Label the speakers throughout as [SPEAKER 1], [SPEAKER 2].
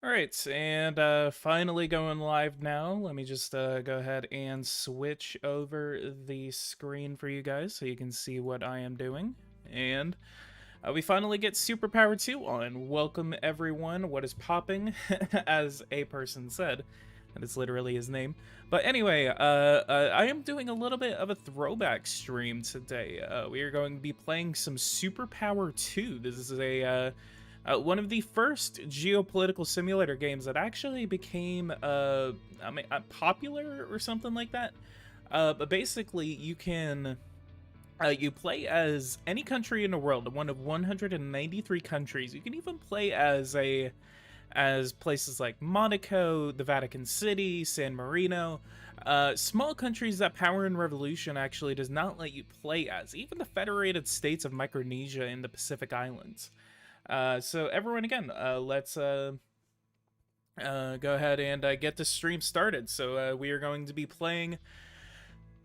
[SPEAKER 1] All right, and finally going live now. Let me just go ahead and switch over the screen for you guys so you can see what I am doing. And we finally get SuperPower 2 on. Welcome, everyone. What is popping, as a person said. And it's literally his name. But anyway, I am doing a little bit of a throwback stream today. We are going to be playing some SuperPower 2. This is one of the first geopolitical simulator games that actually became popular or something like that. But basically, you play as any country in the world, one of 193 countries. You can even play as places like Monaco, the Vatican City, San Marino, small countries that Power and Revolution actually does not let you play as, even the Federated States of Micronesia in the Pacific Islands. So everyone, again, let's go ahead and get the stream started. So we are going to be playing.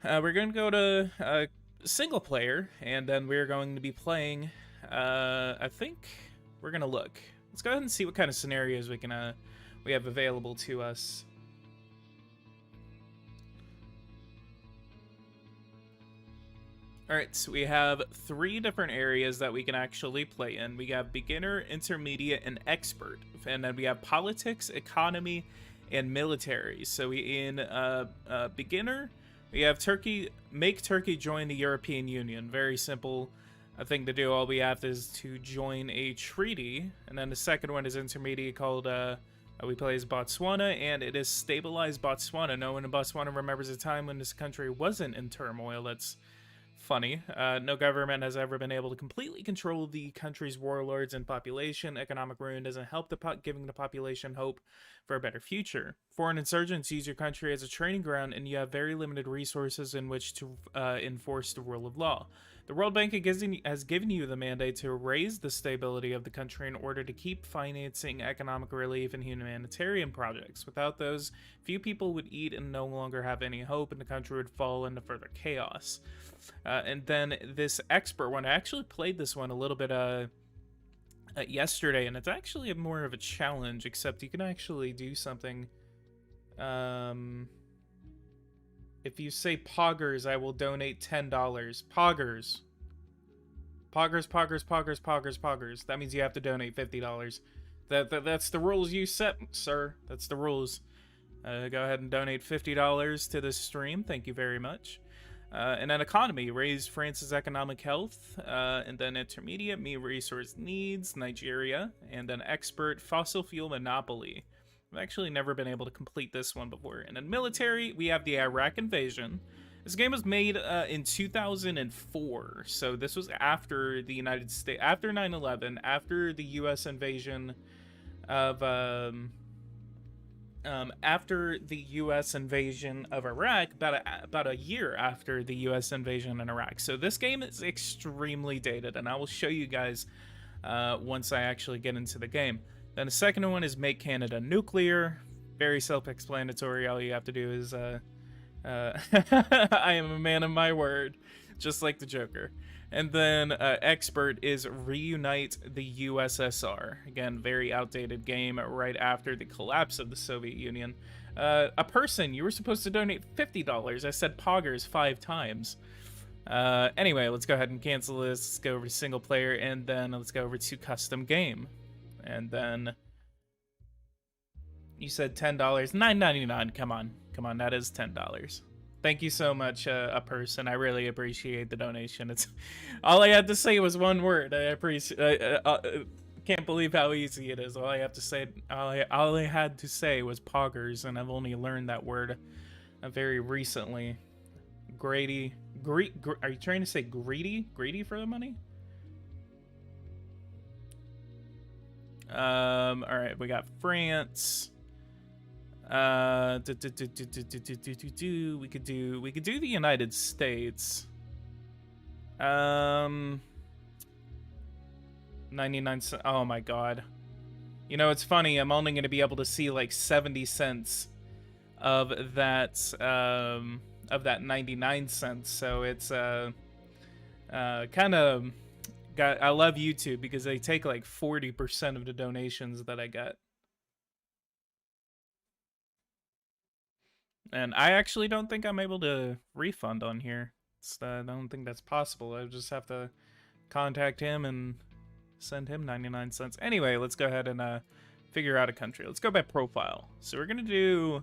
[SPEAKER 1] We're going to go to single player, and then we're going to be playing. I think we're gonna look. Let's go ahead and see what kind of scenarios we have available to us. All right, so we have 3 different areas that we can actually play in. We have beginner, intermediate, and expert, and then we have politics, economy, and military. So in beginner, we have Turkey. Make Turkey join the European Union. Very simple thing to do. All we have is to join a treaty, and then the second one is intermediate, called we play as Botswana, and it is stabilized Botswana. No one in Botswana remembers a time when this country wasn't in turmoil. That's funny. No government has ever been able to completely control the country's warlords and population. Economic ruin doesn't help giving the population hope for a better future. Foreign insurgents use your country as a training ground, and you have very limited resources in which to enforce the rule of law. The World Bank has given you the mandate to raise the stability of the country in order to keep financing economic relief and humanitarian projects. Without those, few people would eat and no longer have any hope, and the country would fall into further chaos. And then this expert one, I actually played this one a little bit yesterday, and it's actually more of a challenge, except you can actually do something. If you say poggers, I will donate $10. Poggers. Poggers, poggers, poggers, poggers, poggers. That means you have to donate $50. That's the rules you set, sir. That's the rules. Go ahead and donate $50 to this stream. Thank you very much. And then economy, raise France's economic health. And then intermediate, meet resource needs, Nigeria. And then expert, fossil fuel monopoly. I've actually never been able to complete this one before. And then military, we have the Iraq invasion. This game was made in 2004, so this was after the United States, after 9/11, after the U.S. invasion of after the U.S. invasion of Iraq, about a year after the U.S. invasion in Iraq. So this game is extremely dated, and I will show you guys once I actually get into the game. Then the second one is Make Canada Nuclear. Very self-explanatory. All you have to do is, I am a man of my word, just like the Joker. And then Expert is Reunite the USSR. Again, very outdated game right after the collapse of the Soviet Union. A person, you were supposed to donate $50. I said poggers 5 times. Anyway, let's go ahead and cancel this. Let's go over to single player, and then let's go over to custom game. And then you said $10, $9.99. Come on, that is $10. Thank you so much, a person. I really appreciate the donation. It's all I had to say was one word. I appreciate. Can't believe how easy it is. All I had to say was poggers, and I've only learned that word very recently. Grady, are you trying to say greedy? Greedy for the money? All right, we got France. We could do the United States. 99 cents. Oh my god. You know, it's funny, I'm only going to be able to see like 70 cents of that 99 cents, so it's kind of I love YouTube because they take like 40% of the donations that I get. And I actually don't think I'm able to refund on here. I don't think that's possible. I just have to contact him and send him 99 cents. Anyway, let's go ahead and figure out a country. Let's go by profile. So we're going to do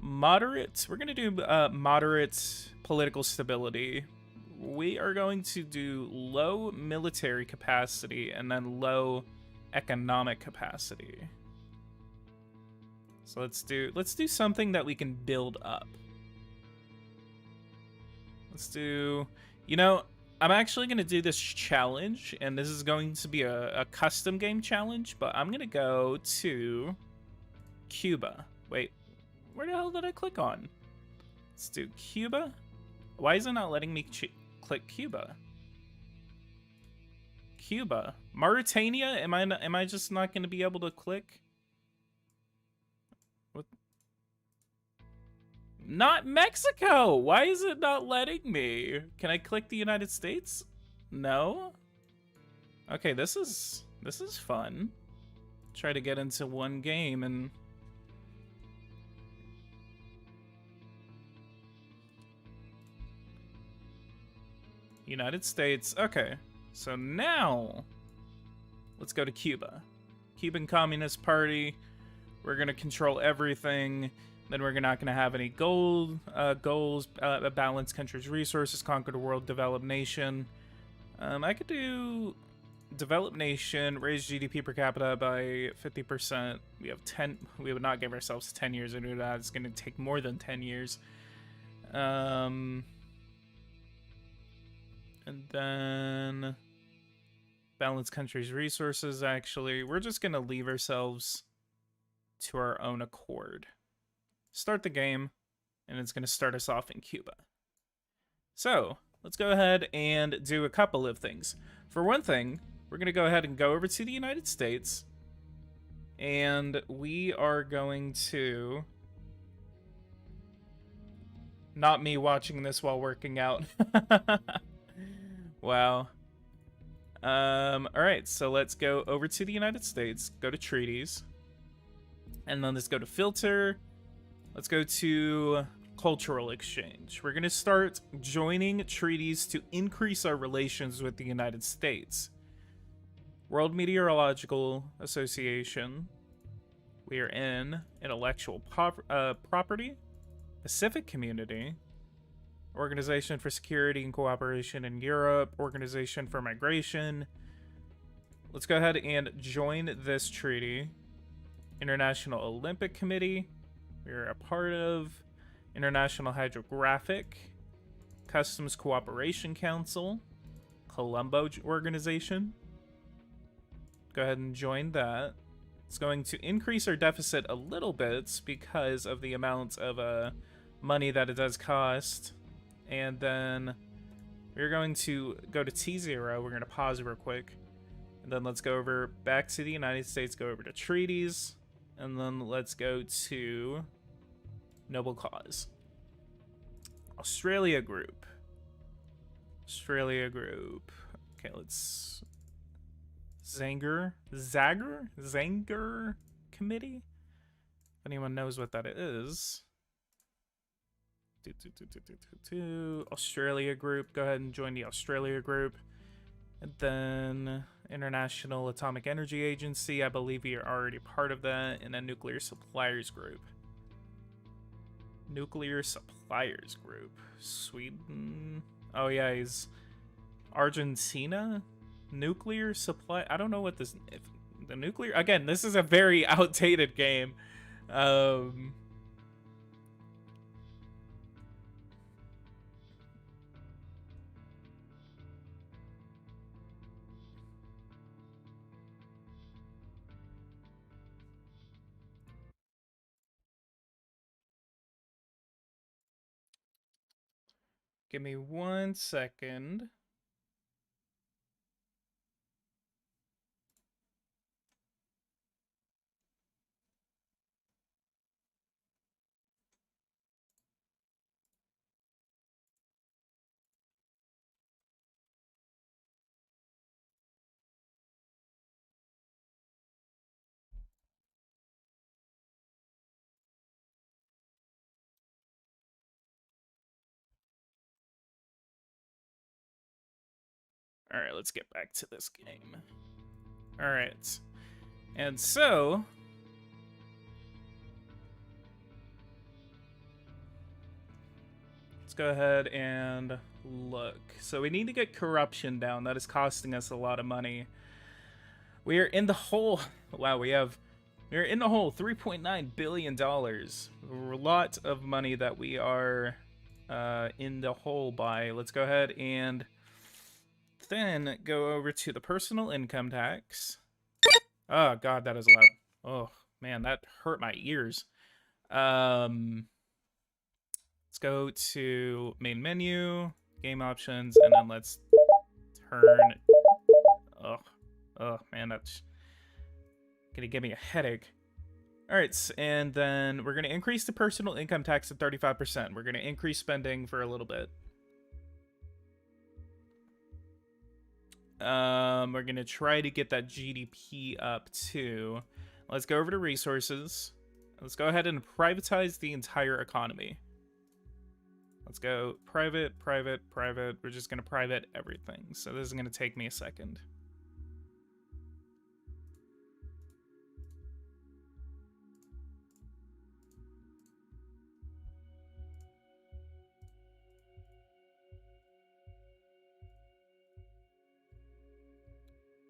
[SPEAKER 1] moderate. We're going to do moderate political stability. We are going to do low military capacity and then low economic capacity. So let's do something that we can build up. Let's do, you know, I'm actually going to do this challenge, and this is going to be a custom game challenge, but I'm going to go to Cuba. Wait, where the hell did I click on? Let's do Cuba. Why is it not letting me click Cuba? Cuba. Mauritania? Am I just not going to be able to click? What? Not Mexico! Why is it not letting me? Can I click the United States? No? Okay, this is fun. Try to get into one game and United States. Okay. So now let's go to Cuba. Cuban Communist Party. We're going to control everything. Then we're not going to have any goals, balance country's resources, conquer the world, develop nation. I could do develop nation, raise GDP per capita by 50%. We have 10. We would not give ourselves 10 years to do that. It's going to take more than 10 years. And then balance country's resources. Actually, we're just going to leave ourselves to our own accord. Start the game, and it's going to start us off in Cuba. So let's go ahead and do a couple of things. For one thing, we're going to go ahead and go over to the United States, and we are going to... Not me watching this while working out. Wow. Alright, so let's go over to the United States, go to treaties, and then let's go to filter. Let's go to cultural exchange. We're going to start joining treaties to increase our relations with the United States. World Meteorological Association. We are in intellectual property. Pacific Community. Organization for Security and Cooperation in Europe. Organization for Migration. Let's go ahead and join this treaty. International Olympic Committee. We're a part of International Hydrographic, Customs Cooperation Council, Colombo Organization. Go ahead and join that. It's going to increase our deficit a little bit because of the amount of money that it does cost. And then we're going to go to T0. We're going to pause real quick. And then let's go over back to the United States, go over to treaties. And then let's go to noble cause. Australia group. Australia group. Okay, let's... Zanger Committee? If anyone knows what that is. Australia group. Go ahead and join the Australia group. And then International Atomic Energy Agency. I believe we are already part of that. And then Nuclear Suppliers Group. Nuclear Suppliers Group. Sweden. Oh yeah, he's Argentina. Nuclear supply. I don't know what this. If the nuclear. Again, this is a very outdated game. Give me 1 second. All right, let's get back to this game. All right. And so let's go ahead and look. So we need to get corruption down. That is costing us a lot of money. We are in the hole. Wow, we're in the hole. $3.9 billion. A lot of money that we are in the hole by. Let's go ahead and then go over to the personal income tax. Oh god, that is loud. Oh man, that hurt my ears. Let's go to main menu, game options, and then let's turn. Oh man, that's gonna give me a headache. All right, and then we're gonna increase the personal income tax to 35%. We're gonna increase spending for a little bit. We're gonna try to get that GDP up too. Let's go over to resources. Let's go ahead and privatize the entire economy. Let's go private, private, private. We're just gonna private everything. So this is gonna take me a second.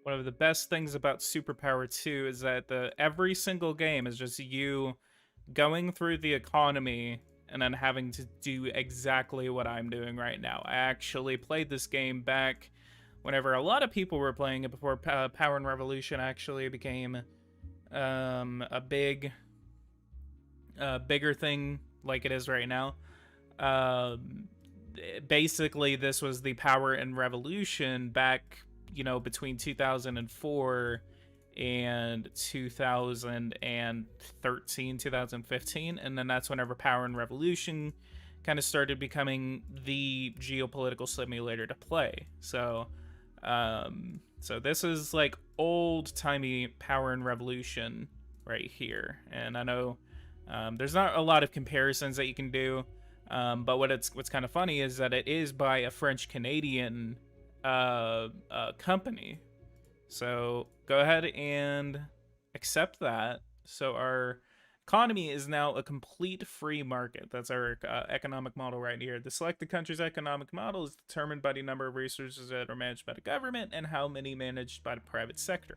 [SPEAKER 1] One of the best things about SuperPower 2 is that every single game is just you going through the economy and then having to do exactly what I'm doing right now. I actually played this game back whenever a lot of people were playing it before Power and Revolution actually became a bigger thing like it is right now. Basically, this was the Power and Revolution back, you know, between 2004 and 2013, 2015, and then that's whenever Power and Revolution kind of started becoming the geopolitical simulator to play. So this is like old-timey Power and Revolution right here, and I know there's not a lot of comparisons that you can do, but what's kind of funny is that it is by a French-Canadian company. So go ahead and accept that. So our economy is now a complete free market. That's our economic model right here. The selected country's economic model is determined by the number of resources that are managed by the government and how many managed by the private sector.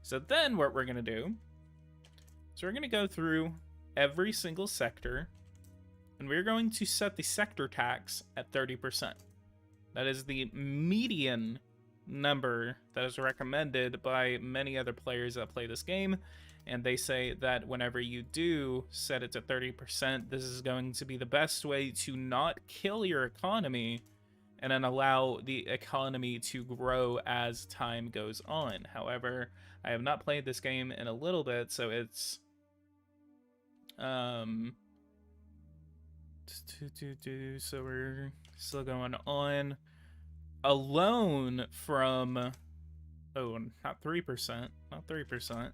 [SPEAKER 1] So then what we're going to do is we're going to go through every single sector, and we're going to set the sector tax at 30%. That is the median number that is recommended by many other players that play this game, and they say that whenever you do set it to 30%, this is going to be the best way to not kill your economy and then allow the economy to grow as time goes on. However, I have not played this game in a little bit, so it's so we're still going on. Alone from not 3%, not 3%.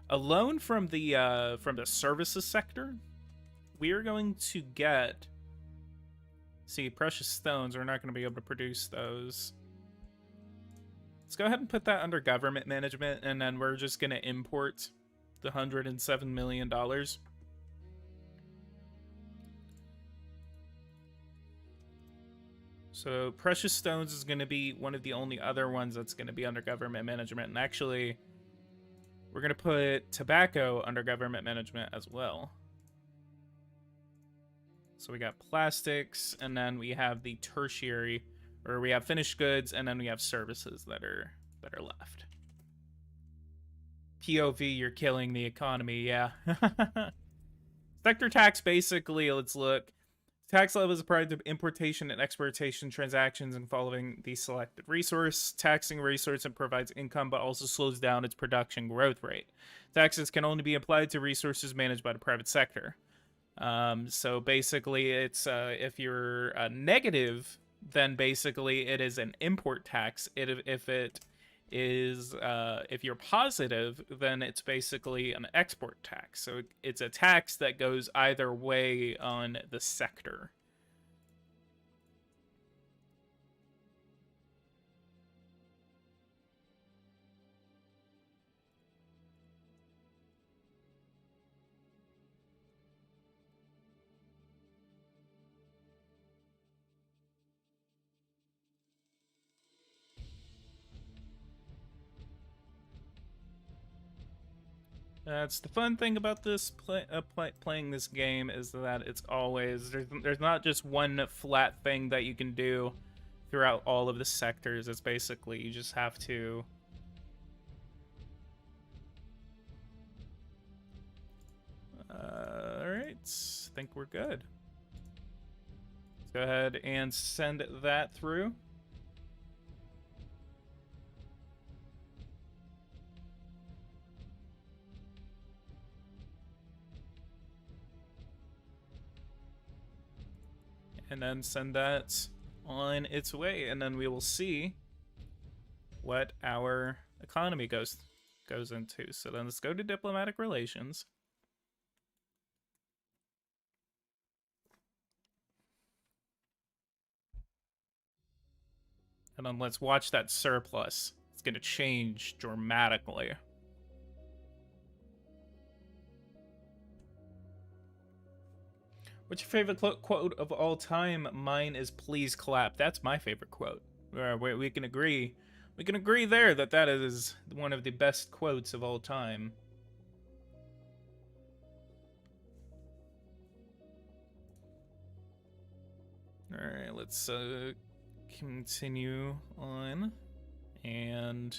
[SPEAKER 1] Alone from the services sector, we are going to get, see, precious stones. We're not going to be able to produce those. Let's go ahead and put that under government management, and then we're just going to import the $107 million. So precious stones is going to be one of the only other ones that's going to be under government management. And actually, we're going to put tobacco under government management as well. So we got plastics, and then we have the tertiary, or we have finished goods, and then we have services that are left. POV, you're killing the economy, yeah. Sector tax, basically, let's look. Tax level is applied to importation and exportation transactions involving the selected resource. Taxing resource and provides income, but also slows down its production growth rate. Taxes can only be applied to resources managed by the private sector. So basically, it's if you're negative, then basically it is an import tax. If you're positive, then it's basically an export tax. So it's a tax that goes either way on the sector. That's the fun thing about this playing this game, is that it's always there's not just one flat thing that you can do throughout all of the sectors. It's basically you just have to. All right, I think we're good. Let's go ahead and send that through. And then send that on its way, and then we will see what our economy goes into. So then let's go to diplomatic relations. And then let's watch that surplus. It's going to change dramatically. What's your favorite quote of all time? Mine is "Please clap." That's my favorite quote. We can agree. We can agree there that that is one of the best quotes of all time. All right, let's continue on. And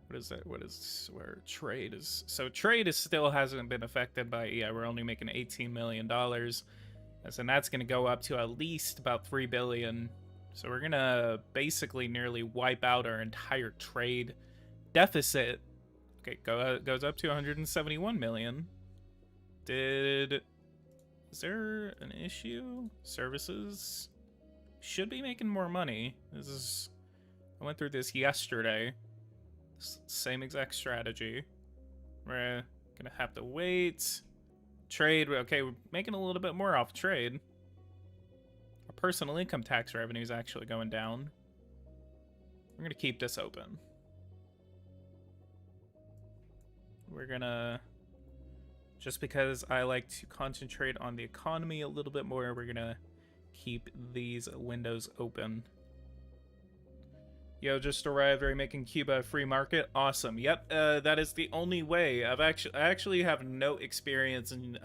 [SPEAKER 1] what is that? What is where trade is? So trade is still hasn't been affected by, yeah, we're only making $18 million. And that's going to go up to at least about $3 billion. So we're going to basically nearly wipe out our entire trade deficit. Okay, goes up to 171 million. Is there an issue? Services should be making more money. I went through this yesterday. Same exact strategy. We're gonna have to wait. Trade, okay, we're making a little bit more off trade. Our personal income tax revenue is actually going down. We're gonna keep this open. We're gonna, just because I like to concentrate on the economy a little bit more, we're gonna keep these windows open. Yo, just arrived. Are you making Cuba a free market? Awesome. Yep, that is the only way. I actually have no experience in.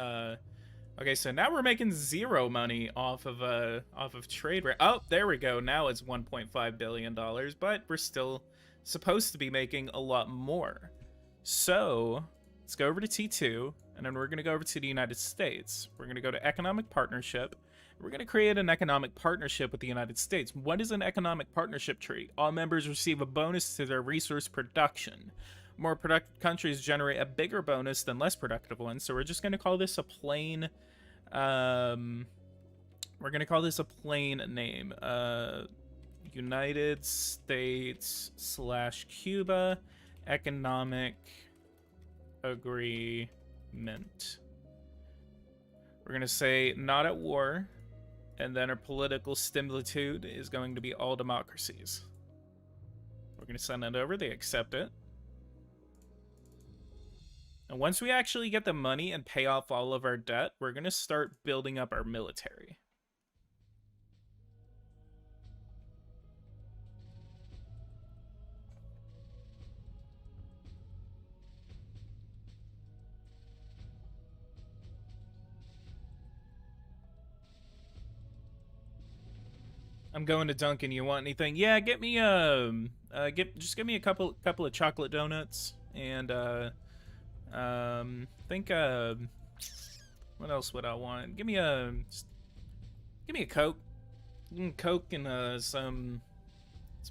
[SPEAKER 1] Okay, so now we're making zero money off of trade rate. Oh, there we go. Now it's $1.5 billion, but we're still supposed to be making a lot more. So let's go over to T2, and then we're gonna go over to the United States. We're gonna go to economic partnership. We're going to create an economic partnership with the United States. What is an economic partnership treaty? All members receive a bonus to their resource production. More productive countries generate a bigger bonus than less productive ones. So we're just going to call this a plain... we're going to call this a plain name. United States / Cuba Economic Agreement. We're going to say not at war. And then our political similitude is going to be all democracies. We're going to send that over. They accept it. And once we actually get the money and pay off all of our debt, we're going to start building up our military. I'm going to Dunkin'. You want anything? Yeah, get me just give me a couple of chocolate donuts and think what else would I want? Give me a Coke. Coke and some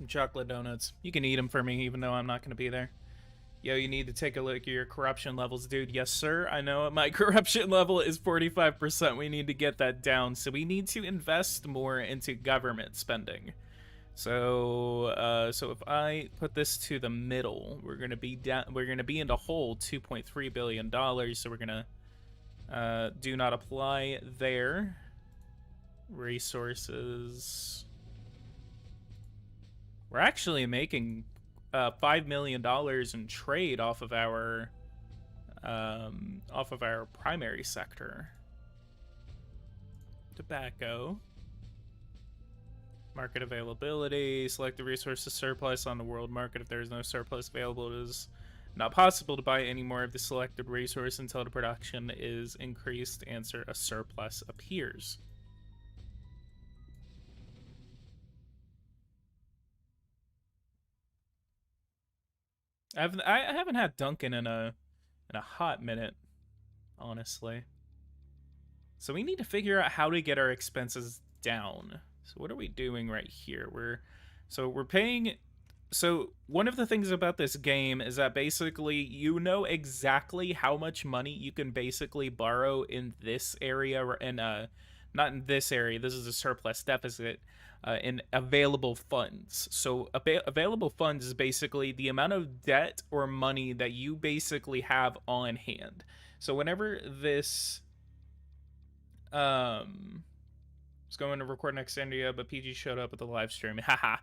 [SPEAKER 1] chocolate donuts. You can eat them for me even though I'm not going to be there. Yo, you need to take a look at your corruption levels, dude. Yes, sir. I know my corruption level is 45%. We need to get that down. So we need to invest more into government spending. So, so if I put this to the middle, we're gonna be down. We're gonna be in the hole $2.3 billion. So we're gonna do not apply there. Resources. We're actually making $5 million in trade off of our primary sector. Tobacco. Market availability. Select the resources surplus on the world market. If there is no surplus available, it is Not possible to buy any more of the selected resource until the production is increased and a surplus appears. I haven't had Duncan in a hot minute, honestly. So we need to figure out how to get our expenses down. So what are we doing right here? We're paying. So one of the things about this game is that basically you know exactly how much money you can basically borrow in this area, and not in this area. This is a surplus deficit. In available funds. So available funds is basically the amount of debt or money that you basically have on hand. So whenever this was going to record next India, but PG showed up at the live stream. Haha.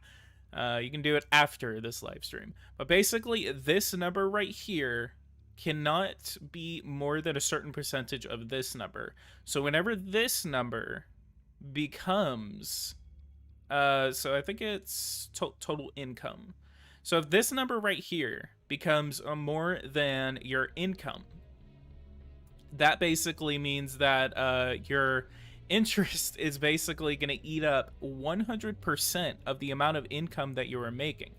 [SPEAKER 1] You can do it after this live stream. But basically, this number right here cannot be more than a certain percentage of this number. So whenever this number becomes so I think it's total income. So if this number right here becomes more than your income, that basically means that your interest is basically going to eat up 100% of the amount of income that you are making.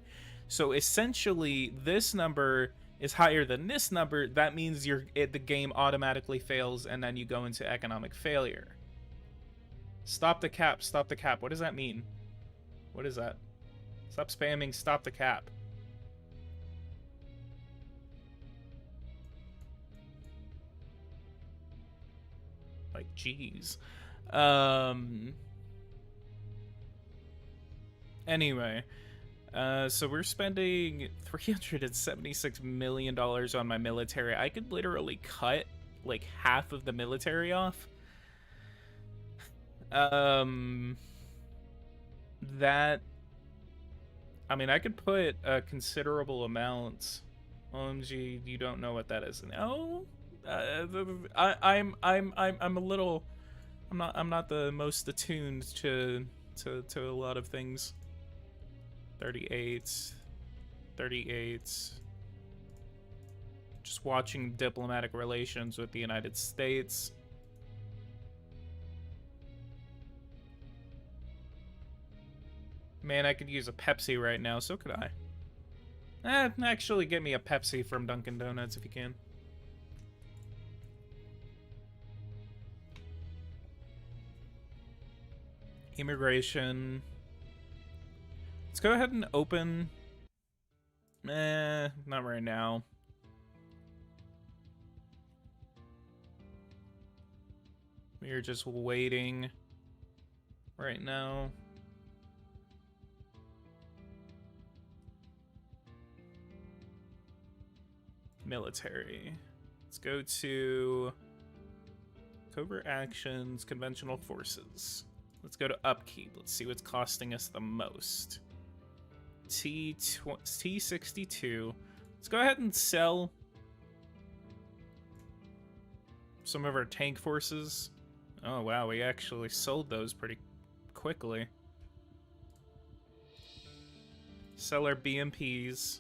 [SPEAKER 1] So essentially, this number is higher than this number. That means the game automatically fails, and then you go into economic failure. Stop the cap. Stop the cap. What does that mean? What is that? Stop spamming. Stop the cap. Like, jeez. Anyway. So we're spending $376 million on my military. I could literally cut, like, half of the military off. That, I mean, I could put a considerable amount. OMG, you don't know what that is. No, I'm a little, I'm not the most attuned to a lot of things. 38. Just watching diplomatic relations with the United States. Man, I could use a Pepsi right now, so could I. Actually, get me a Pepsi from Dunkin' Donuts if you can. Immigration. Let's go ahead and open. Not right now. We are just waiting right now. Military. Let's go to covert actions, conventional forces. Let's go to upkeep. Let's see what's costing us the most. T62. Let's go ahead and sell some of our tank forces. Oh wow, we actually sold those pretty quickly. Sell our BMPs.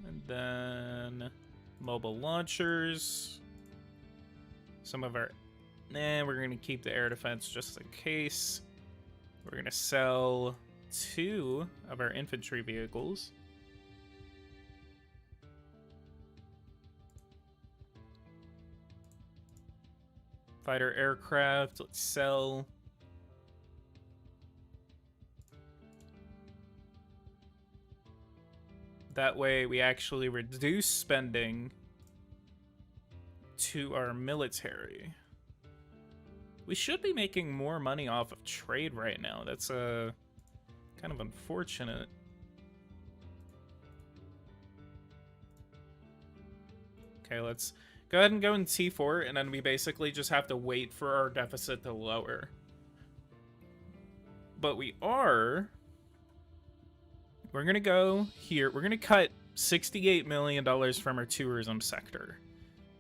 [SPEAKER 1] And then mobile launchers. Some of our... we're going to keep the air defense just in case. We're going to sell 2 of our infantry vehicles. Fighter aircraft, let's sell. That way we actually reduce spending to our military. We should be making more money off of trade right now. That's kind of unfortunate. Okay, let's go ahead and go in T4, and then we basically just have to wait for our deficit to lower. But we're going to go here. We're going to cut $68 million from our tourism sector.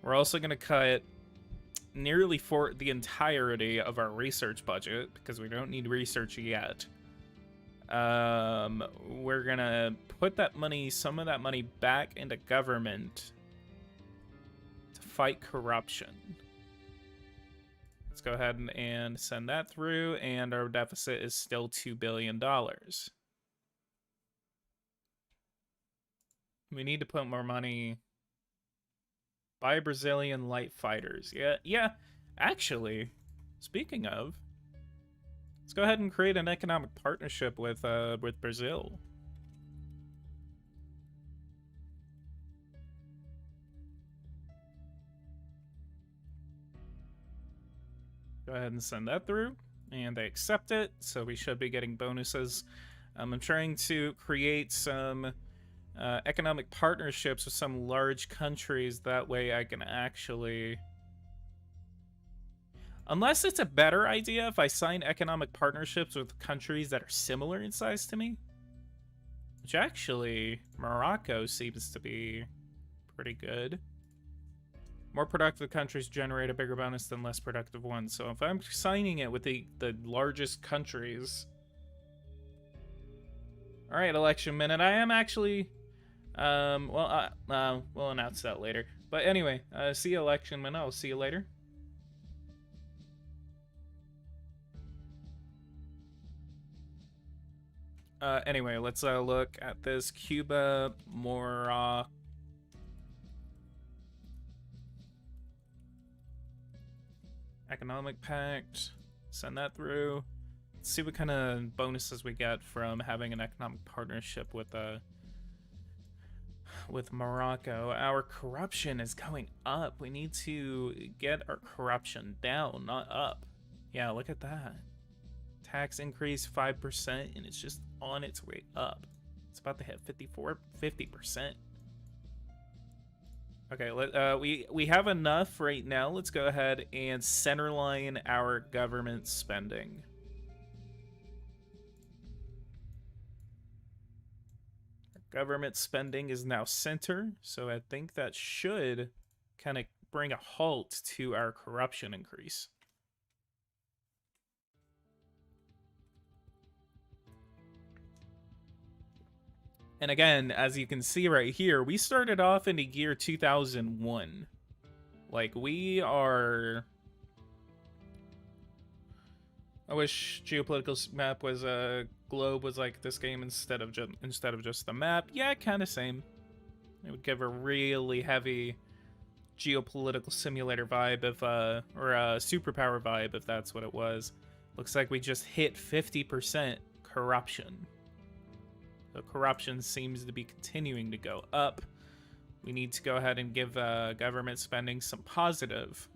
[SPEAKER 1] We're also going to cut nearly for the entirety of our research budget, because we don't need research yet. we're gonna put that money, some of that money, back into government to fight corruption. Let's go ahead and send that through, and our deficit is still $2 billion. We need to put more money. Buy Brazilian light fighters. Yeah. Actually, speaking of, let's go ahead and create an economic partnership with Brazil. Go ahead and send that through, and they accept it, so we should be getting bonuses. I'm trying to create some economic partnerships with some large countries. That way I can actually... Unless it's a better idea if I sign economic partnerships with countries that are similar in size to me. Which actually, Morocco seems to be pretty good. More productive countries generate a bigger bonus than less productive ones. So if I'm signing it with the largest countries... Alright, election minute. I am actually... we'll announce that later. But anyway, see you election minute. I'll see you later. Anyway, let's look at this Cuba, Morocco. Economic Pact. Send that through. Let's see what kind of bonuses we get from having an economic partnership with Morocco. Our corruption is going up. We need to get our corruption down, not up. Yeah, look at that. Tax increase 5%, and it's just on its way up. It's about to hit 50%. Okay, we have enough right now. Let's go ahead and centerline our government spending. Government spending is now center, so I think that should kind of bring a halt to our corruption increase. And again, as you can see right here, we started off in the year 2001. Like, we are... I wish geopolitical map was globe was like this game instead of just the map. Yeah, kind of same. It would give a really heavy geopolitical simulator vibe if or a superpower vibe if that's what it was. Looks like we just hit 50% corruption. So corruption seems to be continuing to go up. We need to go ahead and give government spending some positive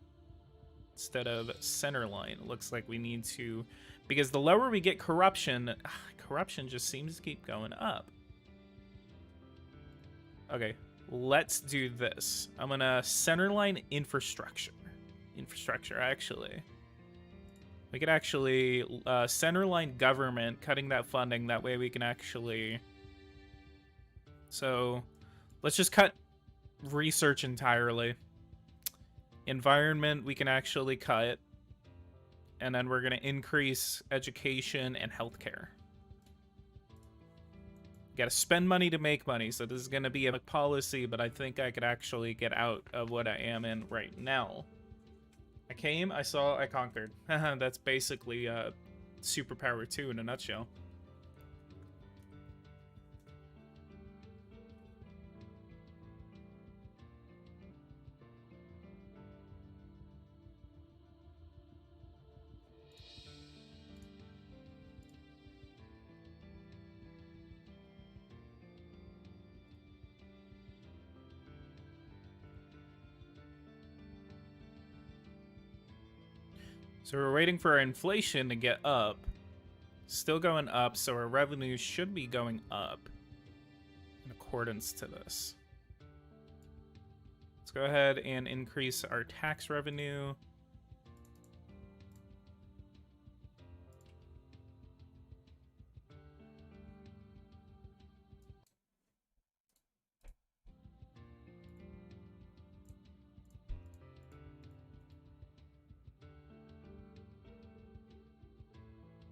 [SPEAKER 1] instead of centerline. It looks like we need to, because the lower we get corruption, corruption just seems to keep going up. Okay, let's do this. I'm gonna centerline infrastructure. Actually. We could actually centerline government, cutting that funding. That way we can actually... So, let's just cut research entirely. Environment, we can actually cut. And then we're going to increase education and healthcare. Got to spend money to make money, so this is going to be a policy, but I think I could actually get out of what I am in right now. I came, I saw, I conquered. That's basically SuperPower 2 in a nutshell. So we're waiting for our inflation to get up. Still going up, so our revenue should be going up in accordance to this. Let's go ahead and increase our tax revenue.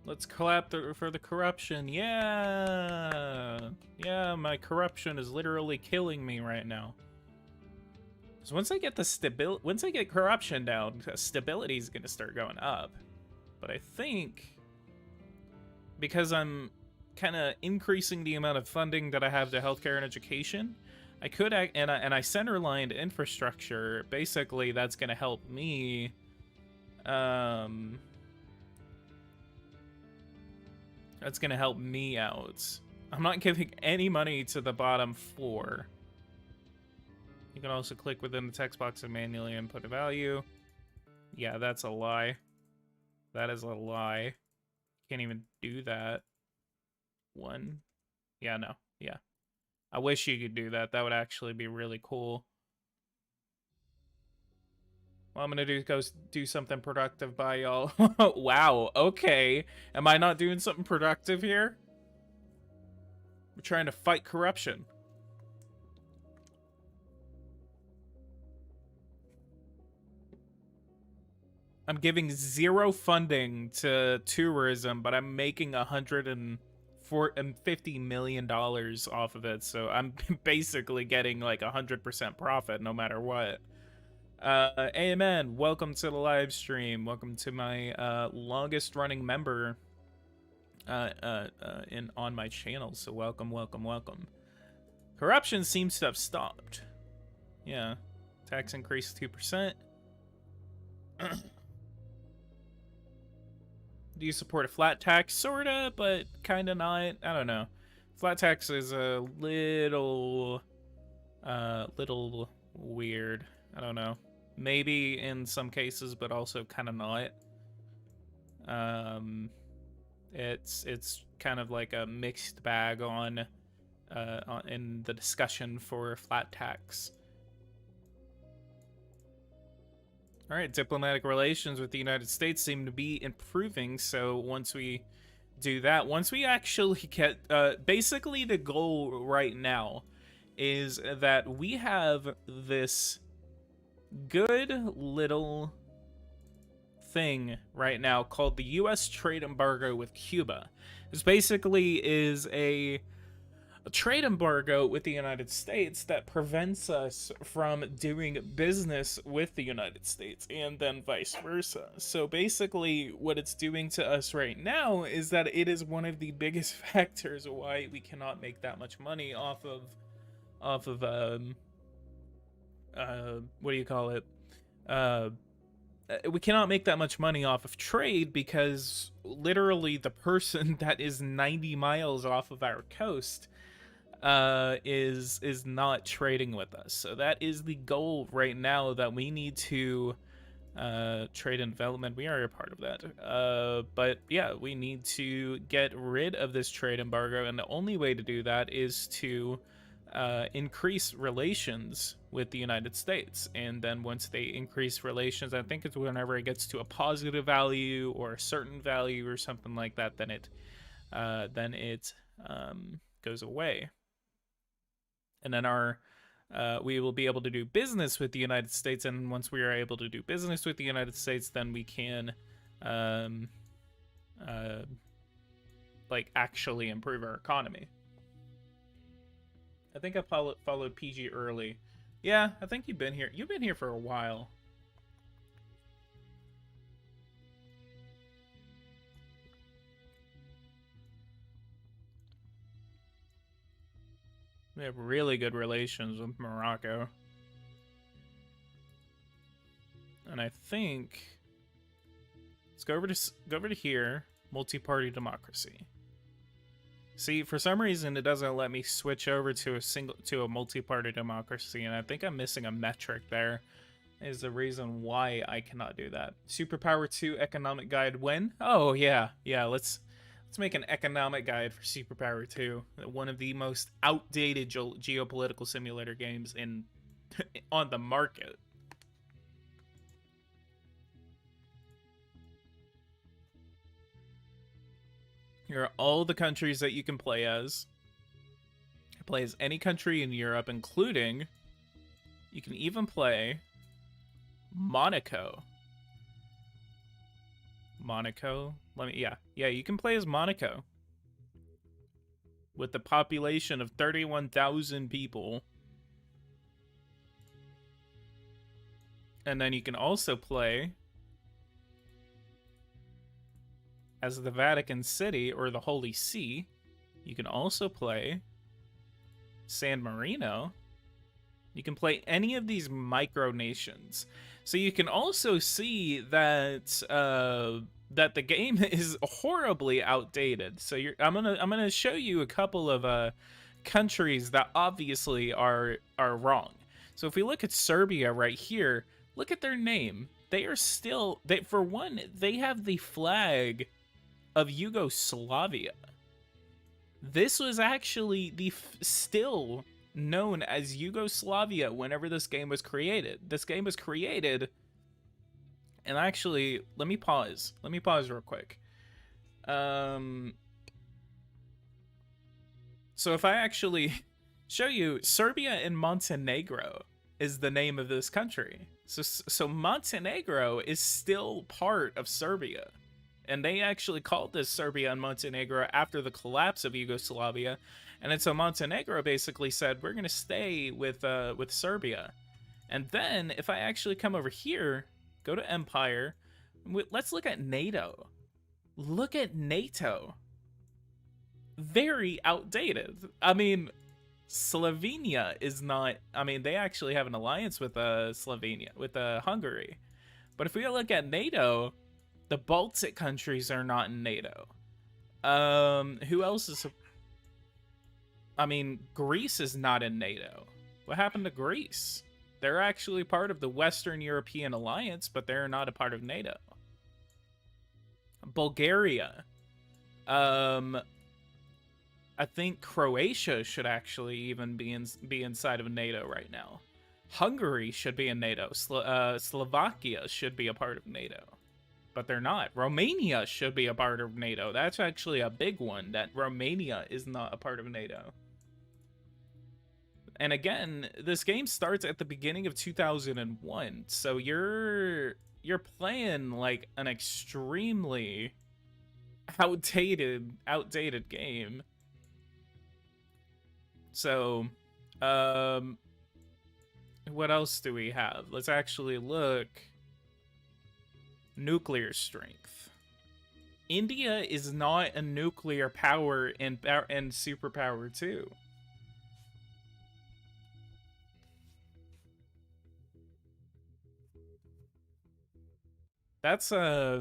[SPEAKER 1] Let's clap for the corruption. Yeah. Yeah, my corruption is literally killing me right now. So once I get the once I get corruption down, stability is gonna start going up. But I think because I'm kind of increasing the amount of funding that I have to healthcare and education, I could and I centerlined infrastructure. Basically, that's gonna help me. That's gonna help me out. I'm not giving any money to the bottom 4. You can also click within the text box and manually input a value. Yeah, that's a lie. That is a lie. Can't even do that. 1. Yeah, no. Yeah. I wish you could do that. That would actually be really cool. Well, I'm gonna go do something productive by y'all. Wow, okay. Am I not doing something productive here? We're trying to fight corruption. I'm giving 0 funding to tourism, but I'm making $150 million off of it, so I'm basically getting like 100% profit no matter what. Amen. Welcome to the live stream. Welcome to my longest running member on my channel. So welcome. Corruption seems to have stopped. Yeah, tax increase 2%. Do you support a flat tax? Sorta, but kinda not. I don't know. Flat tax is a little weird. I don't know. Maybe in some cases, but also kind of not. It's kind of like a mixed bag in the discussion for flat tax. All right, diplomatic relations with the United States seem to be improving. So once we do that, once we actually get, basically the goal right now is that we have this good little thing right now called the U.S. trade embargo with Cuba. This basically is a trade embargo with the United States that prevents us from doing business with the United States and then vice versa. So basically what it's doing to us right now is that it is one of the biggest factors why we cannot make that much money off of what do you call it? We cannot make that much money off of trade because literally the person that is 90 miles off of our coast is not trading with us. So that is the goal right now, that we need to trade and development. We are a part of that. But yeah, we need to get rid of this trade embargo, and the only way to do that is to increase relations with the United States. And then once they increase relations, I think it's whenever it gets to a positive value or a certain value or something like that, then it goes away. And then we will be able to do business with the United States. And once we are able to do business with the United States, then we can like actually improve our economy. I think I followed PG early. Yeah, I think you've been here. You've been here for a while. We have really good relations with Morocco. And I think let's go over to here, multi-party democracy. See, for some reason it doesn't let me switch over to a multi-party democracy, and I think I'm missing a metric there. Is the reason why I cannot do that. SuperPower 2 economic guide when? Oh yeah, let's make an economic guide for SuperPower 2. One of the most outdated geopolitical simulator games on the market. Here are all the countries that you can play as. Play as any country in Europe, including, you can even play Monaco. Monaco. Yeah, you can play as Monaco. With the population of 31,000 people. And then you can also play as the Vatican City or the Holy See. You can also play San Marino. You can play any of these micronations. So you can also see that that the game is horribly outdated. So I'm gonna show you a couple of countries that obviously are wrong. So if we look at Serbia right here, look at their name. They are still for one, they have the flag of Yugoslavia. This was actually still known as Yugoslavia whenever this game was created. This game was created, and actually, let me pause. Let me pause real quick. So if I actually show you, Serbia and Montenegro is the name of this country. So Montenegro is still part of Serbia. And they actually called this Serbia and Montenegro after the collapse of Yugoslavia. And then so Montenegro basically said, we're going to stay with Serbia. And then if I actually come over here, go to Empire, let's look at NATO. Look at NATO. Very outdated. I mean, Slovenia is not, I mean, they actually have an alliance with Slovenia, with Hungary. But if we look at NATO, the Baltic countries are not in NATO. Who else is? I mean, Greece is not in NATO. What happened to Greece? They're actually part of the Western European Alliance, but they're not a part of NATO. Bulgaria. I think Croatia should actually even be inside of NATO right now. Hungary should be in NATO. Slovakia should be a part of NATO. But they're not. Romania should be a part of NATO. That's actually a big one, that Romania is not a part of NATO. And again, this game starts at the beginning of 2001. So you're playing like an extremely outdated game. So, what else do we have? Let's actually look. Nuclear strength. India is not a nuclear power in SuperPower 2. That's I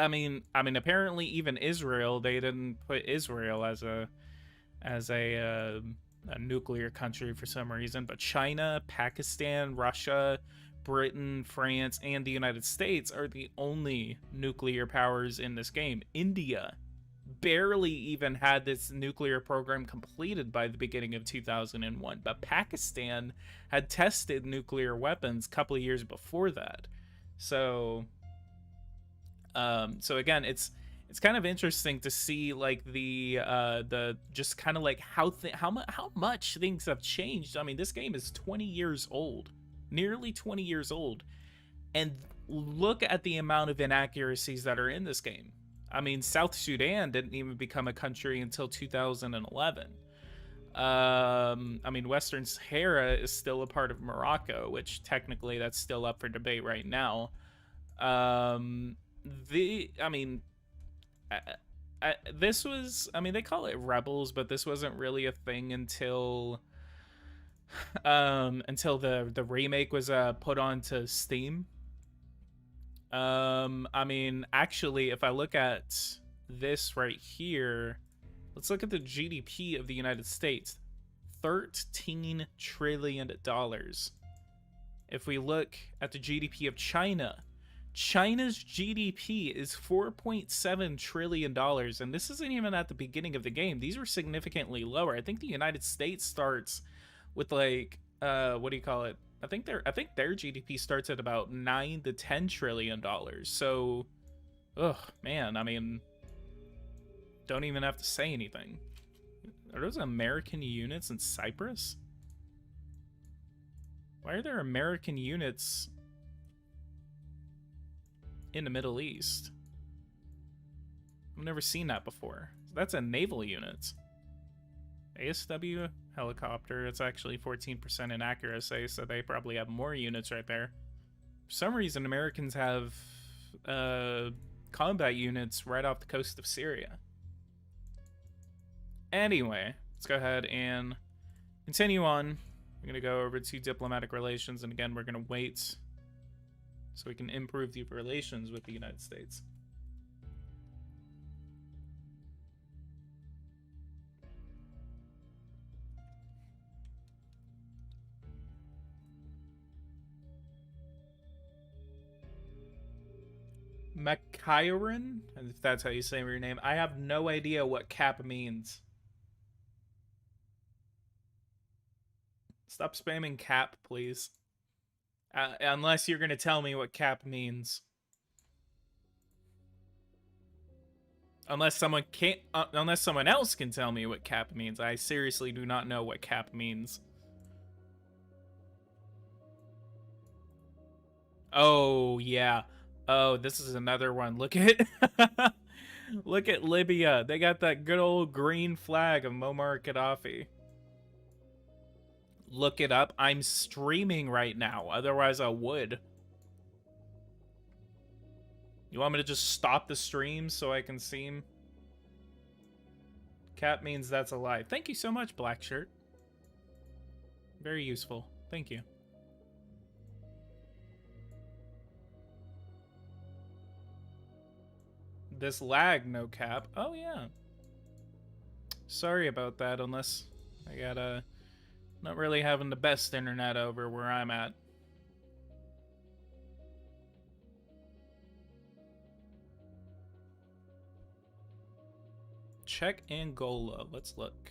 [SPEAKER 1] mean apparently even Israel, they didn't put Israel as a nuclear country for some reason, but China, Pakistan, Russia, Britain, France, and the United States are the only nuclear powers in this game. India barely even had this nuclear program completed by the beginning of 2001, but Pakistan had tested nuclear weapons a couple of years before that. So again, it's kind of interesting to see like the just kind of like how much things have changed. I mean, this game is 20 years old. Nearly 20 years old, and look at the amount of inaccuracies that are in this game. I mean, South Sudan didn't even become a country until 2011. I mean, Western Sahara is still a part of Morocco, which technically that's still up for debate right now. This was, I mean, they call it Rebels, but this wasn't really a thing until the remake was put onto Steam. I mean, actually, if I look at this right here, let's look at the GDP of the United States. $13 trillion. If we look at the GDP of China, China's GDP is $4.7 trillion, and this isn't even at the beginning of the game. These are significantly lower. I think the United States starts with like what do you call it? I think their GDP starts at about $9 to $10 trillion. So, man, I mean, don't even have to say anything. Are those American units in Cyprus? Why are there American units in the Middle East? I've never seen that before. That's a naval unit. ASW helicopter. It's actually 14% in accuracy, so they probably have more units right there. For some reason, Americans have combat units right off the coast of Syria. Anyway, let's go ahead and continue on. We're going to go over to diplomatic relations, and again, we're going to wait so we can improve the relations with the United States. Machiron, if that's how you say your name. I have no idea what cap means. Stop spamming cap, please. Unless you're gonna tell me what cap means. Unless someone can't. Unless someone else can tell me what cap means. I seriously do not know what cap means. Oh yeah. Oh, this is another one. Look at look at Libya. They got that good old green flag of Muammar Gaddafi. Look it up. I'm streaming right now. Otherwise, I would. You want me to just stop the stream so I can see him? Cap means that's a lie. Thank you so much, Black Shirt. Very useful. Thank you. This lag, no cap. Oh, yeah. Sorry about that, unless I gotta... Not really having the best internet over where I'm at. Check Angola. Let's look.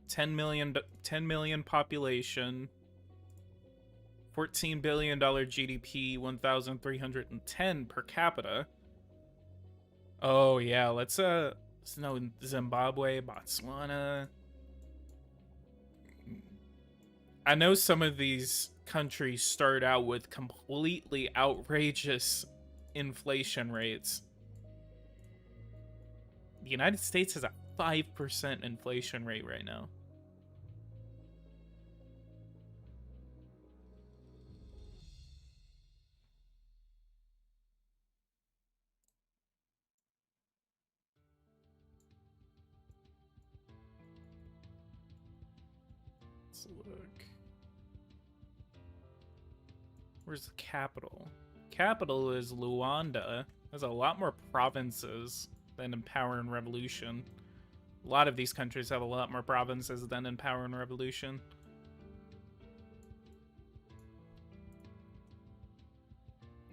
[SPEAKER 1] 10 million population. $14 billion GDP, 1,310 per capita. Oh yeah, let's know Zimbabwe, Botswana. I know some of these countries start out with completely outrageous inflation rates. The United States has a 5% inflation rate right now. Let's look. Where's the capital? Capital is Luanda. There's a lot more provinces than in Power and Revolution. A lot of these countries have a lot more provinces than in Power and Revolution.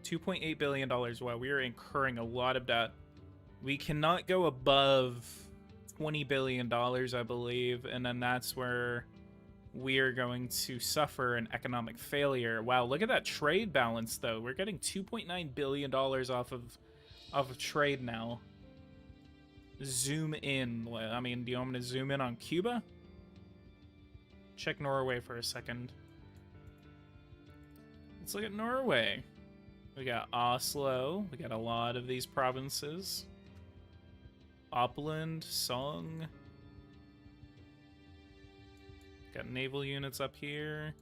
[SPEAKER 1] $2.8 billion. Wow, we are incurring a lot of debt. We cannot go above $20 billion, I believe, and then that's where we are going to suffer an economic failure. Wow, look at that trade balance, though. We're getting $2.9 billion off of trade now. Zoom in. I mean, do you want me to zoom in on Cuba? Check Norway for a second. Let's look at Norway. We got Oslo. We got a lot of these provinces. Uppland, Sogn. Got naval units up here.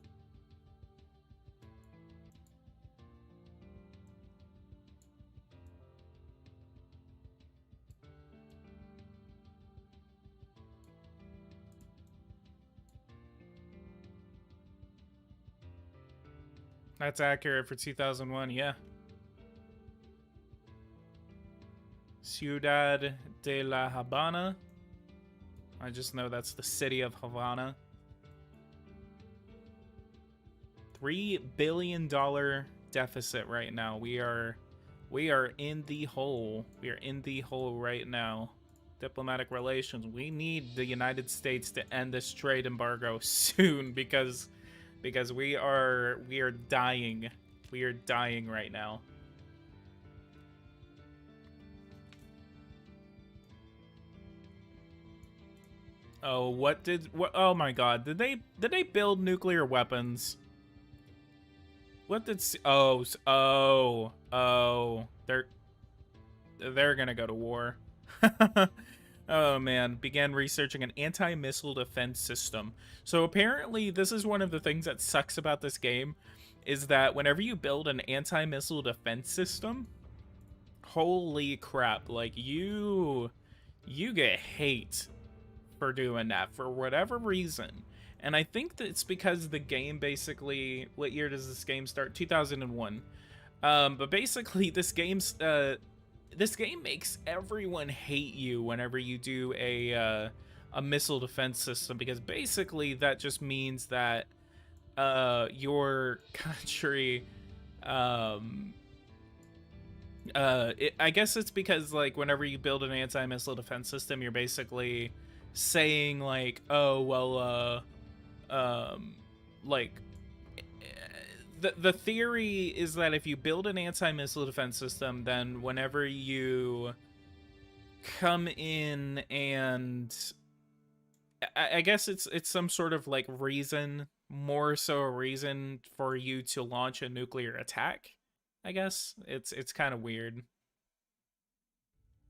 [SPEAKER 1] That's accurate for 2001, yeah. Ciudad de la Habana. I just know that's the city of Havana. $3 billion deficit right now. We are in the hole. We are in the hole right now. Diplomatic relations. We need the United States to end this trade embargo soon because we are dying. We are dying right now. Oh, oh my god. Did they build nuclear weapons? What did oh, they're they're gonna go to war. Oh man, began researching an anti-missile defense system. So apparently this is one of the things that sucks about this game, is that whenever you build an anti-missile defense system, holy crap, like you get hate for doing that for whatever reason. And I think that it's because the game basically, what year does this game start? 2001. But basically this game makes everyone hate you whenever you do a missile defense system, because basically that just means that your country, I guess it's because, like, whenever you build an anti-missile defense system, you're basically saying like, oh well, like, the theory is that if you build an anti-missile defense system, then whenever you come in and I guess it's some sort of like reason, more so a reason for you to launch a nuclear attack. I guess it's kind of weird.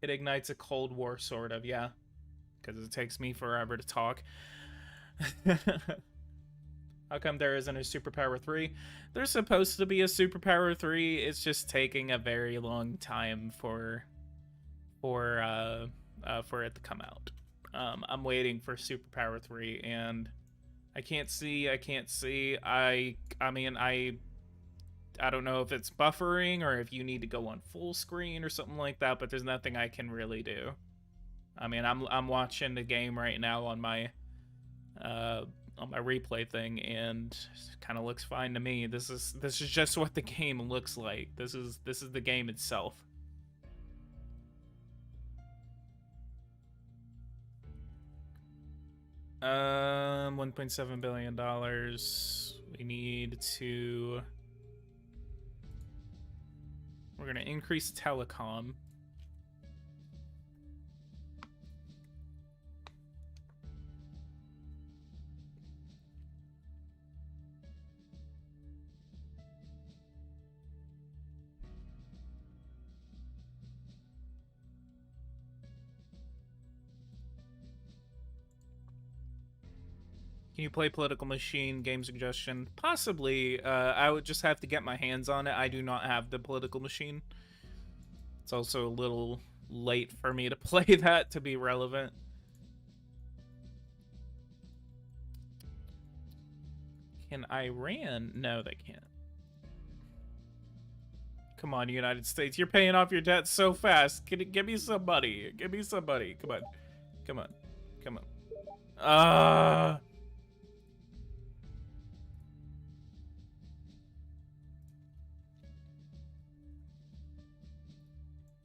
[SPEAKER 1] It ignites a Cold War, sort of, yeah, because it takes me forever to talk. How come there isn't a SuperPower 3? There's supposed to be a SuperPower 3. It's just taking a very long time for it to come out. I'm waiting for SuperPower 3, and I can't see. I mean, I don't know if it's buffering or if you need to go on full screen or something like that, but there's nothing I can really do. I mean, I'm watching the game right now on my replay thing, and it kind of looks fine to me. This is just what the game looks like. This is the game itself. $1.7 billion. We need to. We're gonna increase telecom. Can you play Political Machine? Game suggestion? Possibly. I would just have to get my hands on it. I do not have the Political Machine. It's also a little late for me to play that to be relevant. Can Iran? No, they can't. Come on, United States. You're paying off your debt so fast. Give me some money. Give me some money. Come on. Come on. Come on.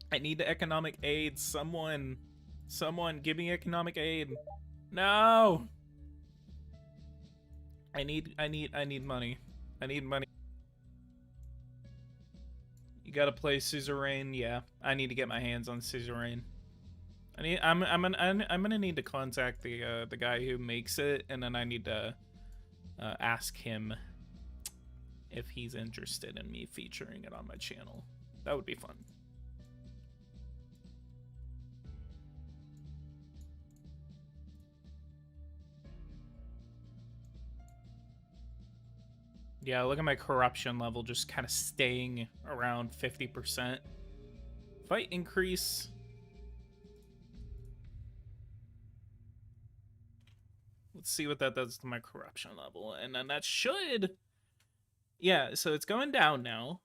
[SPEAKER 1] I need the economic aid. Someone give me economic aid. No. I need money. I need money. You gotta play Suzerain. Yeah, I need to get my hands on Suzerain. I'm gonna need to contact the guy who makes it, and then I need to ask him if he's interested in me featuring it on my channel. That would be fun. Yeah, look at my corruption level just kind of staying around 50%. Fight increase. Let's see what that does to my corruption level. And then that should... Yeah, so it's going down now.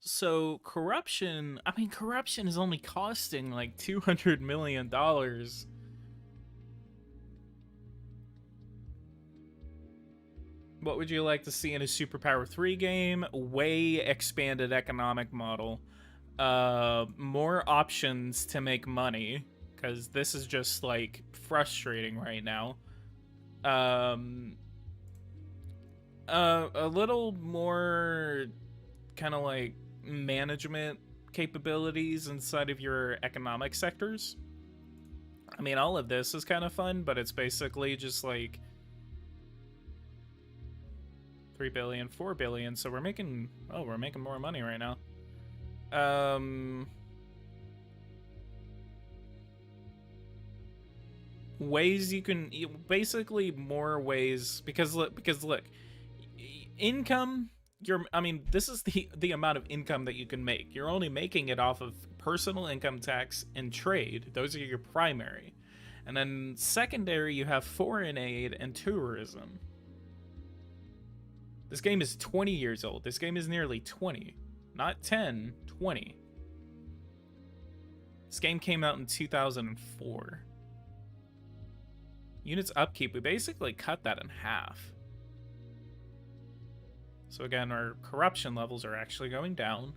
[SPEAKER 1] So corruption... I mean, corruption is only costing like $200 million. What would you like to see in a SuperPower 3 game? Way expanded economic model. More options to make money, because this is just, like, frustrating right now. A little more kind of, like, management capabilities inside of your economic sectors. I mean, all of this is kind of fun, but it's basically just, like... 3 billion, 4 billion, so we're making more money right now. Ways you can basically more ways because look, income, I mean, this is the amount of income that you can make. You're only making it off of personal income tax and trade. Those are your primary. And then secondary, you have foreign aid and tourism. This game is 20 years old. This game is nearly 20. Not 10, 20. This game came out in 2004. Units upkeep, we basically cut that in half. So again, our corruption levels are actually going down.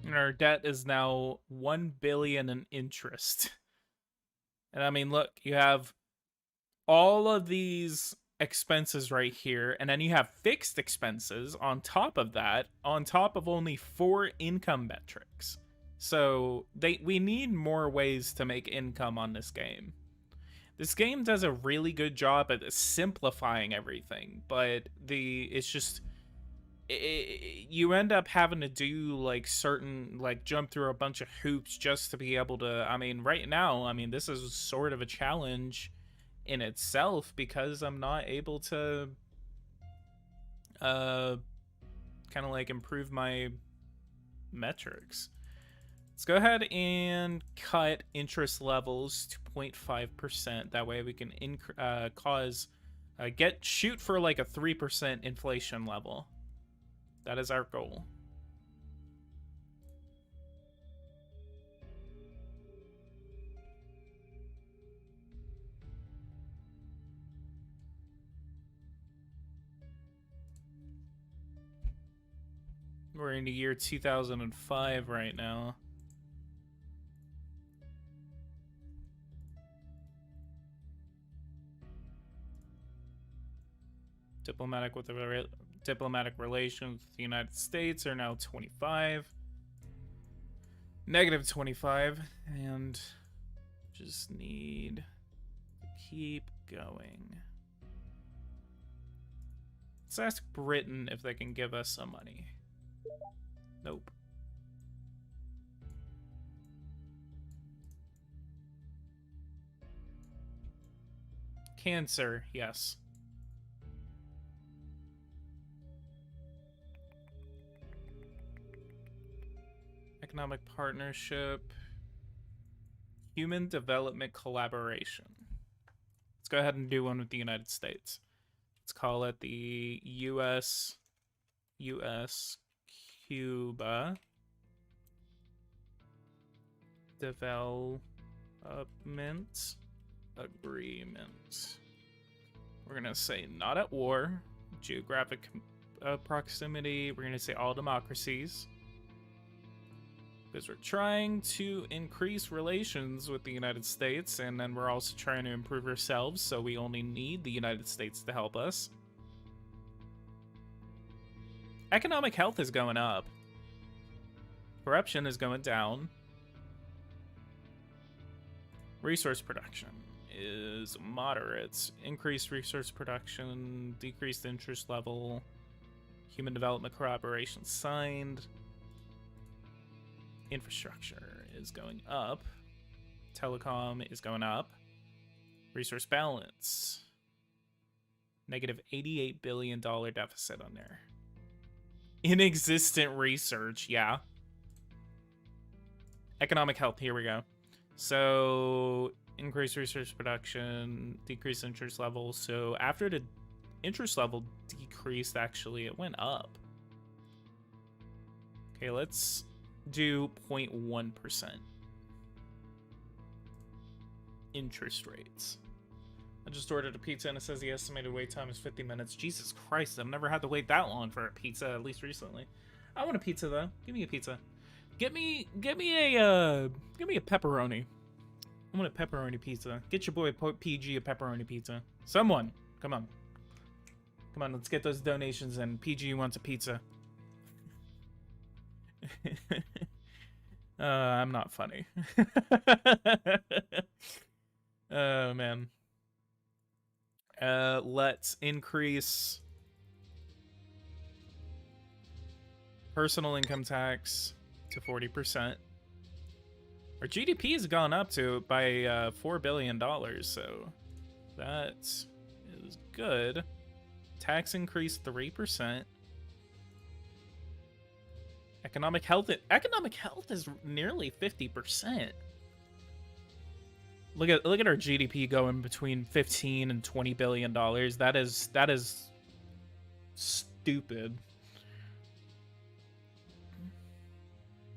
[SPEAKER 1] And our debt is now 1 billion in interest. And I mean, look, you have all of these expenses right here, and then you have fixed expenses on top of that, on top of only 4 income metrics. So we need more ways to make income on this game. This game does a really good job at simplifying everything, but it's just you end up having to do like certain, like, jump through a bunch of hoops just to be able to, I mean, right now, I mean, this is sort of a challenge in itself because I'm not able to kind of like improve my metrics. Let's go ahead and cut interest levels to 0.5%. That way we can shoot for like a 3% inflation level. That is our goal. We're in the year 2005 right now. Diplomatic relations with the United States are now 25. Negative 25. And just need to keep going. Let's ask Britain if they can give us some money. Nope. Cancer, yes. Economic partnership. Human development collaboration. Let's go ahead and do one with the United States. Let's call it the US Cuba Development Agreement. We're gonna say not at war. Geographic proximity. We're gonna say all democracies. Because we're trying to increase relations with the United States, and then we're also trying to improve ourselves, so we only need the United States to help us. Economic health is going up. Corruption is going down. Resource production is moderate. Increased resource production, decreased interest level. Human development cooperation signed. Infrastructure is going up. Telecom is going up. Resource balance. Negative $88 billion deficit on there. Inexistent research, yeah. Economic health, here we go. So, increased research production, decreased interest level. So, after the interest level decreased, actually, it went up. Okay, let's do 0.1% interest rates. I just ordered a pizza and it says the estimated wait time is 50 minutes. Jesus Christ, I've never had to wait that long for a pizza, at least recently. I want a pizza though. Give me a pizza. Give me a pepperoni. I want a pepperoni pizza. Get your boy PG a pepperoni pizza. Someone, come on. Come on, let's get those donations in. PG wants a pizza. I'm not funny. Oh, man. Let's increase personal income tax to 40%. Our GDP has gone up by $4 billion, so that is good. Tax increase 3%. Economic health is nearly 50%. Look at our GDP going between 15 and 20 billion dollars. That is stupid.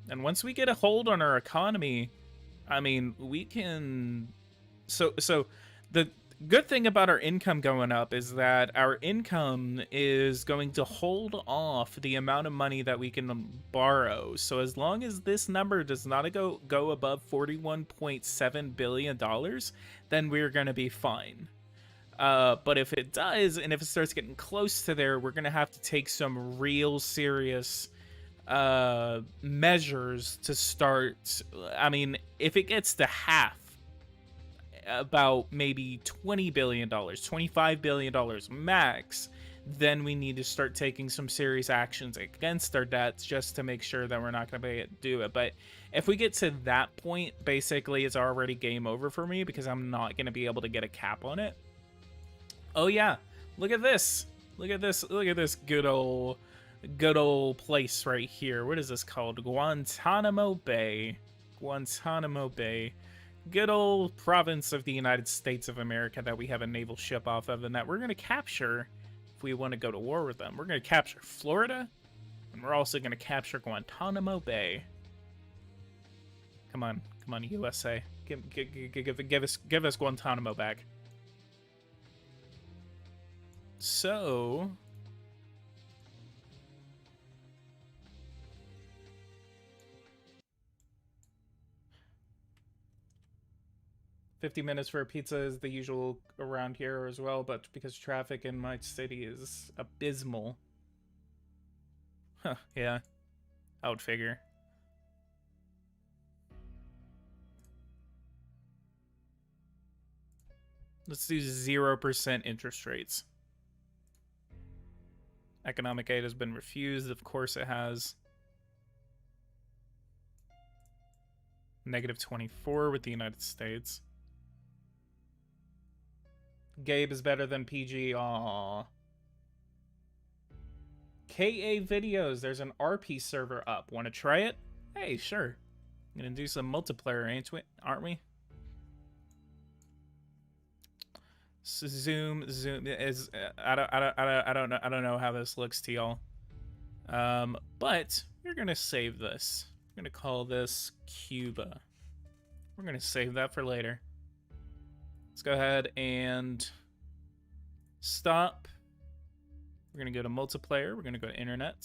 [SPEAKER 1] And once we get a hold on our economy, I mean, we can... So the good thing about our income going up is that our income is going to hold off the amount of money that we can borrow. So as long as this number does not go above $41.7 billion, then we're going to be fine. But if it does, and if it starts getting close to there, we're going to have to take some real serious measures to start. I mean, if it gets to half, about maybe $20 billion, $25 billion max, then we need to start taking some serious actions against our debts just to make sure that we're not going to be able to do it. But if we get to that point, basically it's already game over for me because I'm not going to be able to get a cap on it. Oh yeah, look at this. Look at this good old place right here. What is this called? Guantanamo Bay. Guantanamo Bay. Good old province of the United States of America that we have a naval ship off of, and that we're going to capture if we want to go to war with them. We're going to capture Florida, and we're also going to capture Guantanamo Bay. Come on, USA. Give us Guantanamo back. So... $50 minutes for a pizza is the usual around here as well, but because traffic in my city is abysmal. Huh, yeah. I would figure. Let's do 0% interest rates. Economic aid has been refused. Of course it has. -24 with the United States. Gabe is better than PG. Aww. KA videos. There's an RP server up. Want to try it? Hey, sure. I'm gonna do some multiplayer, aren't we? Zoom is. I don't know how this looks to y'all. But we're gonna save this. We're gonna call this Cuba. We're gonna save that for later. Let's go ahead and stop. We're going to go to multiplayer. We're going to go to internet.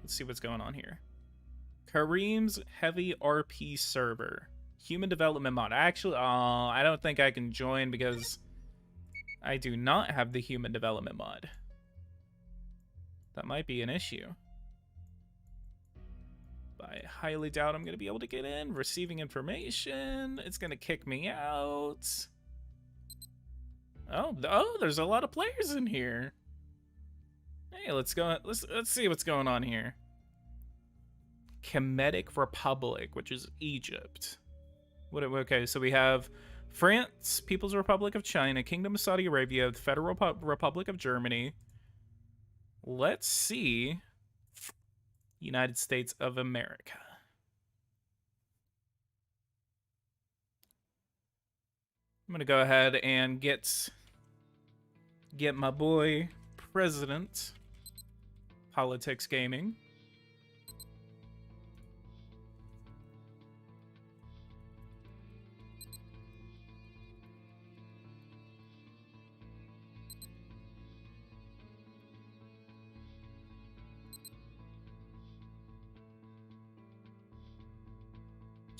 [SPEAKER 1] Let's see what's going on here. Kareem's Heavy RP server. Human development mod. Actually, I don't think I can join because I do not have the human development mod. That might be an issue. But I highly doubt I'm going to be able to get in. Receiving information. It's going to kick me out. Oh, there's a lot of players in here. Hey, let's go. Let's see what's going on here. Kemetic Republic, which is Egypt. Okay, so we have France, People's Republic of China, Kingdom of Saudi Arabia, the Federal Republic of Germany. Let's see. United States of America. I'm gonna go ahead and get my boy President PoliticsGaming.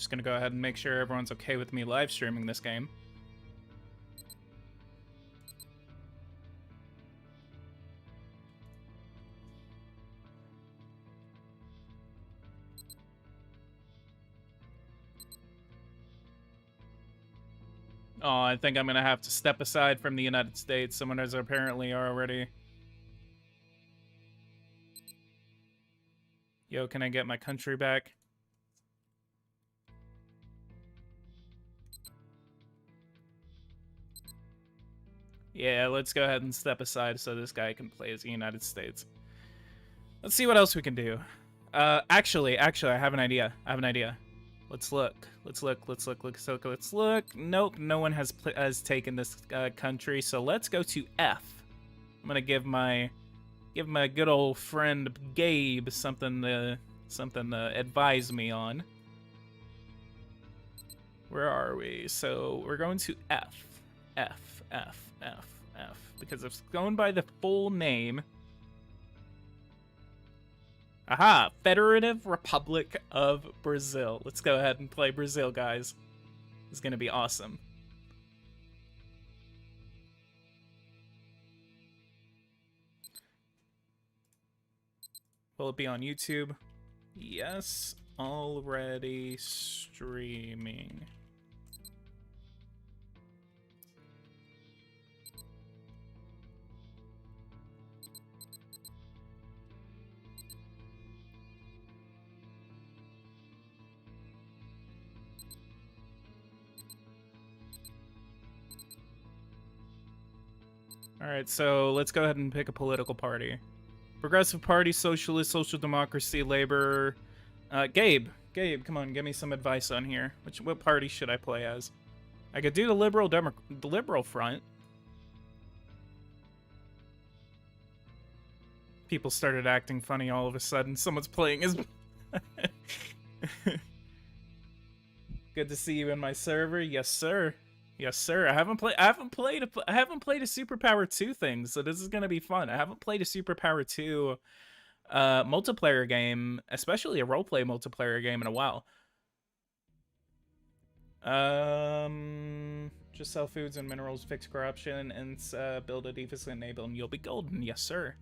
[SPEAKER 1] Just gonna go ahead and make sure everyone's okay with me live streaming this game. Oh, I think I'm gonna have to step aside from the United States. Someone has apparently already. Yo, can I get my country back? Yeah, let's go ahead and step aside so this guy can play as the United States. Let's see what else we can do. Actually, I have an idea. Let's look. Let's look. Nope, no one has taken this country, so let's go to F. I'm gonna give my good old friend Gabe something to advise me on. Where are we? So we're going to F, because it's going by the full name. Aha! Federative Republic of Brazil. Let's go ahead and play Brazil, guys. It's gonna be awesome. Will it be on YouTube? Yes, already streaming. Alright, so let's go ahead and pick a political party. Progressive Party, Socialist, Social Democracy, Labor. Gabe, come on, give me some advice on here. What party should I play as? I could do the Liberal Front. People started acting funny all of a sudden. Someone's playing as... Good to see you in my server. Yes, sir. Yes, sir. I haven't played a SuperPower 2 thing, so this is gonna be fun. I haven't played a SuperPower 2 multiplayer game, especially a roleplay multiplayer game, in a while. Just sell foods and minerals, fix corruption, and build a deficit enable, and you'll be golden. Yes, sir.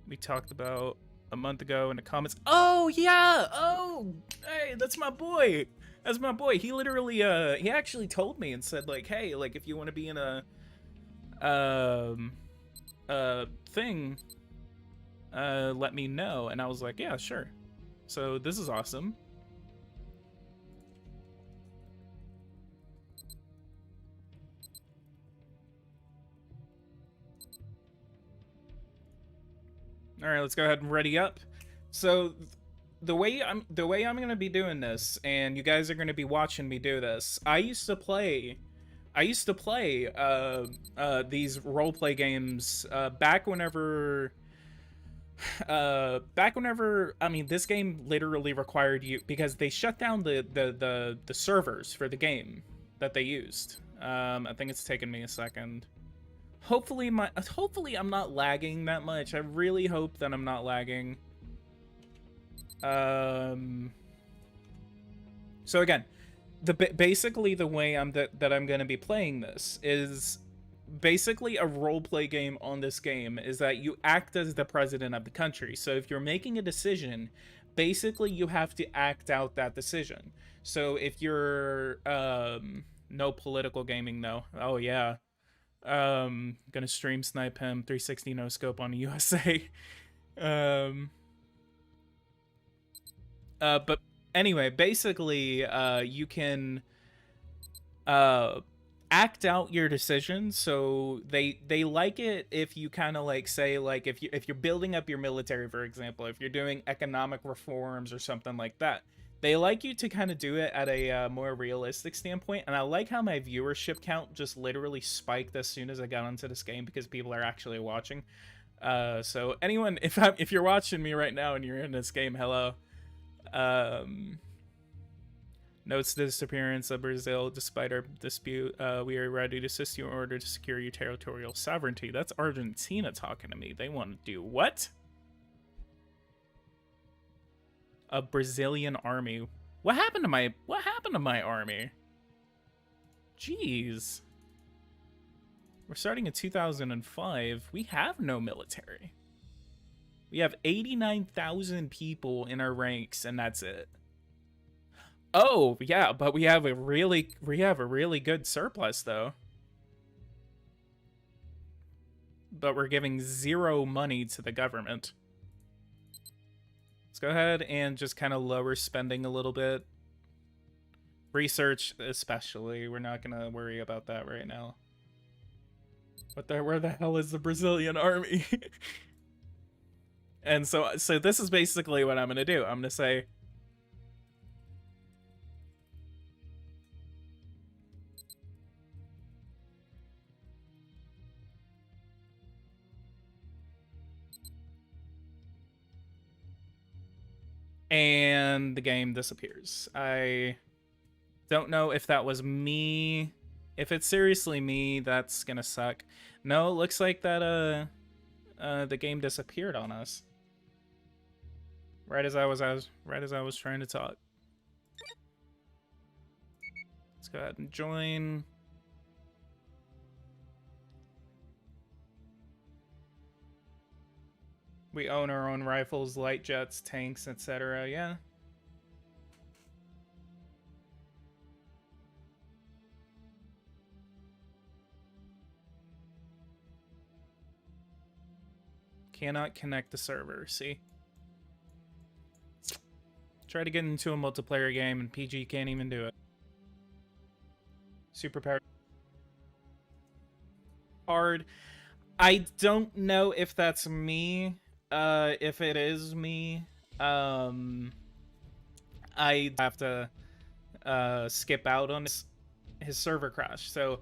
[SPEAKER 1] We talked about a month ago in the comments. Oh yeah. Oh, hey, that's my boy. That's my boy. He literally, he actually told me and said, like, hey, like, if you want to be in a, thing, let me know. And I was like, yeah, sure. So this is awesome. All right, let's go ahead and ready up. So the way I'm gonna be doing this, and you guys are gonna be watching me do this. I used to play these roleplay games back whenever. I mean, this game literally required you, because they shut down the servers for the game that they used. I think it's taken me a second. Hopefully I'm not lagging that much. I really hope that I'm not lagging. So again, basically the way that I'm going to be playing this is basically a roleplay game on this game is that you act as the president of the country. So if you're making a decision, basically you have to act out that decision. So if you're no political gaming though. Oh yeah. Gonna stream snipe him 360 no scope on USA. But anyway, basically, you can act out your decisions. So they like it if you kind of like say, like, if you're building up your military, for example, if you're doing economic reforms or something like that, they like you to kind of do it at a more realistic standpoint. And I like how my viewership count just literally spiked as soon as I got onto this game, because people are actually watching. So anyone, if you're watching me right now and you're in this game, hello. Notes the disappearance of Brazil. Despite our dispute, we are ready to assist you in order to secure your territorial sovereignty. That's Argentina talking to me. They want to do what? A Brazilian army. What happened to my army? Jeez. We're starting in 2005. We have no military. We have 89,000 people in our ranks, and that's it. Oh, yeah, but we have a really good surplus though. But we're giving 0 money to the government. Let's go ahead and just kind of lower spending a little bit. Research especially, we're not gonna worry about that right now. Where the hell is the Brazilian army? And so this is basically what I'm gonna do. I'm gonna say, and the game disappears. I don't know if that was me. If it's seriously me, that's gonna suck. No, it looks like that the game disappeared on us. Right as I was trying to talk. Let's go ahead and join. We own our own rifles, light jets, tanks, etc. Yeah. Cannot connect the server, see? Try to get into a multiplayer game and PG can't even do it. SuperPower. Hard. I don't know if that's me. If it is me, I have to skip out on his server crash. So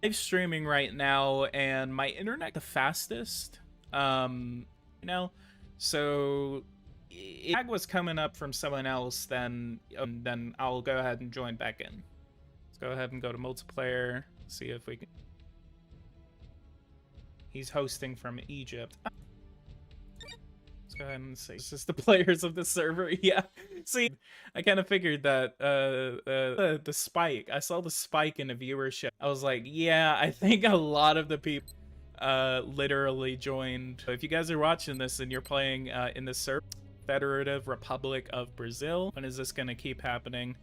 [SPEAKER 1] live streaming right now, and my internet the fastest. You know, so if lag was coming up from someone else, then I'll go ahead and join back in. Let's go ahead and go to multiplayer. See if we can. He's hosting from Egypt. Let's go ahead and see. It's just the players of the server. Yeah. See, I kind of figured that the spike. I saw the spike in the viewership. I was like, yeah, I think a lot of the people literally joined. So if you guys are watching this and you're playing in the server, Federative Republic of Brazil, when is this gonna keep happening?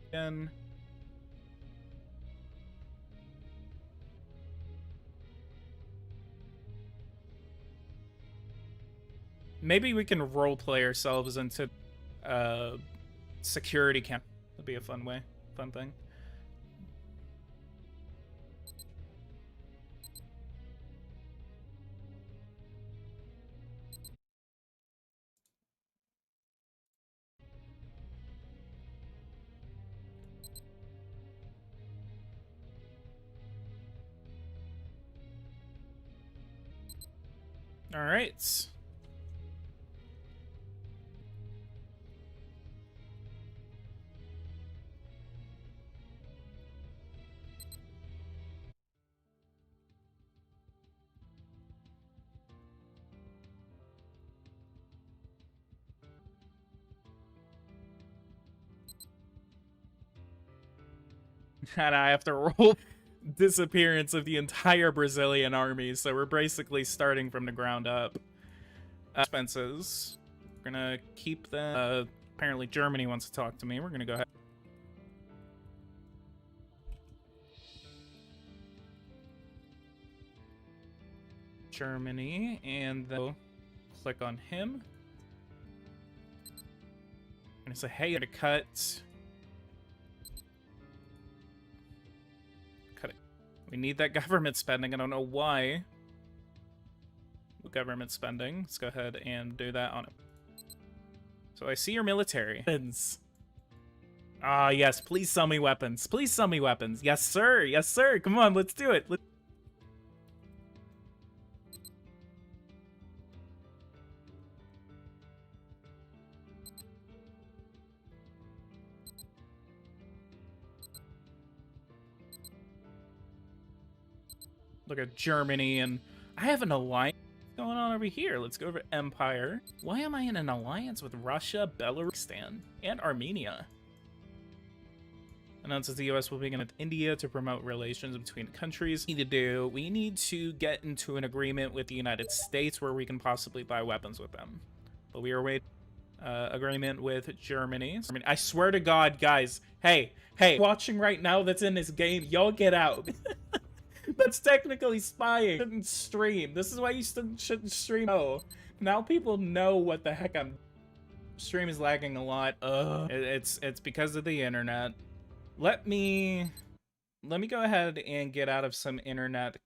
[SPEAKER 1] Again. Maybe we can roleplay ourselves into security camp. That'd be a fun thing. All right. And I have to roll disappearance of the entire Brazilian army, so we're basically starting from the ground up. Expenses. We're gonna keep them. Apparently Germany wants to talk to me. We're gonna go ahead. Germany, and then click on him. I'm gonna say, hey, to cut it. We need that government spending. I don't know why. Government spending. Let's go ahead and do that on it. So I see your military. Weapons. Ah, yes. Please sell me weapons. Please sell me weapons. Yes, sir. Yes, sir. Come on, let's do it. Look at Germany, and I have an alliance going on over here. Let's go over Empire. Why am I in an alliance with Russia, Belarus, and Armenia? Announces the U.S. will begin with India to promote relations between countries. We need to get into an agreement with the United States where we can possibly buy weapons with them. But we are waiting. Agreement with Germany. I mean, I swear to God, guys. Hey, watching right now that's in this game, y'all get out. That's technically spying. Shouldn't stream. This is why you shouldn't stream. Oh, now people know what the heck I'm. Stream is lagging a lot. It's because of the internet. Let me go ahead and get out of some internet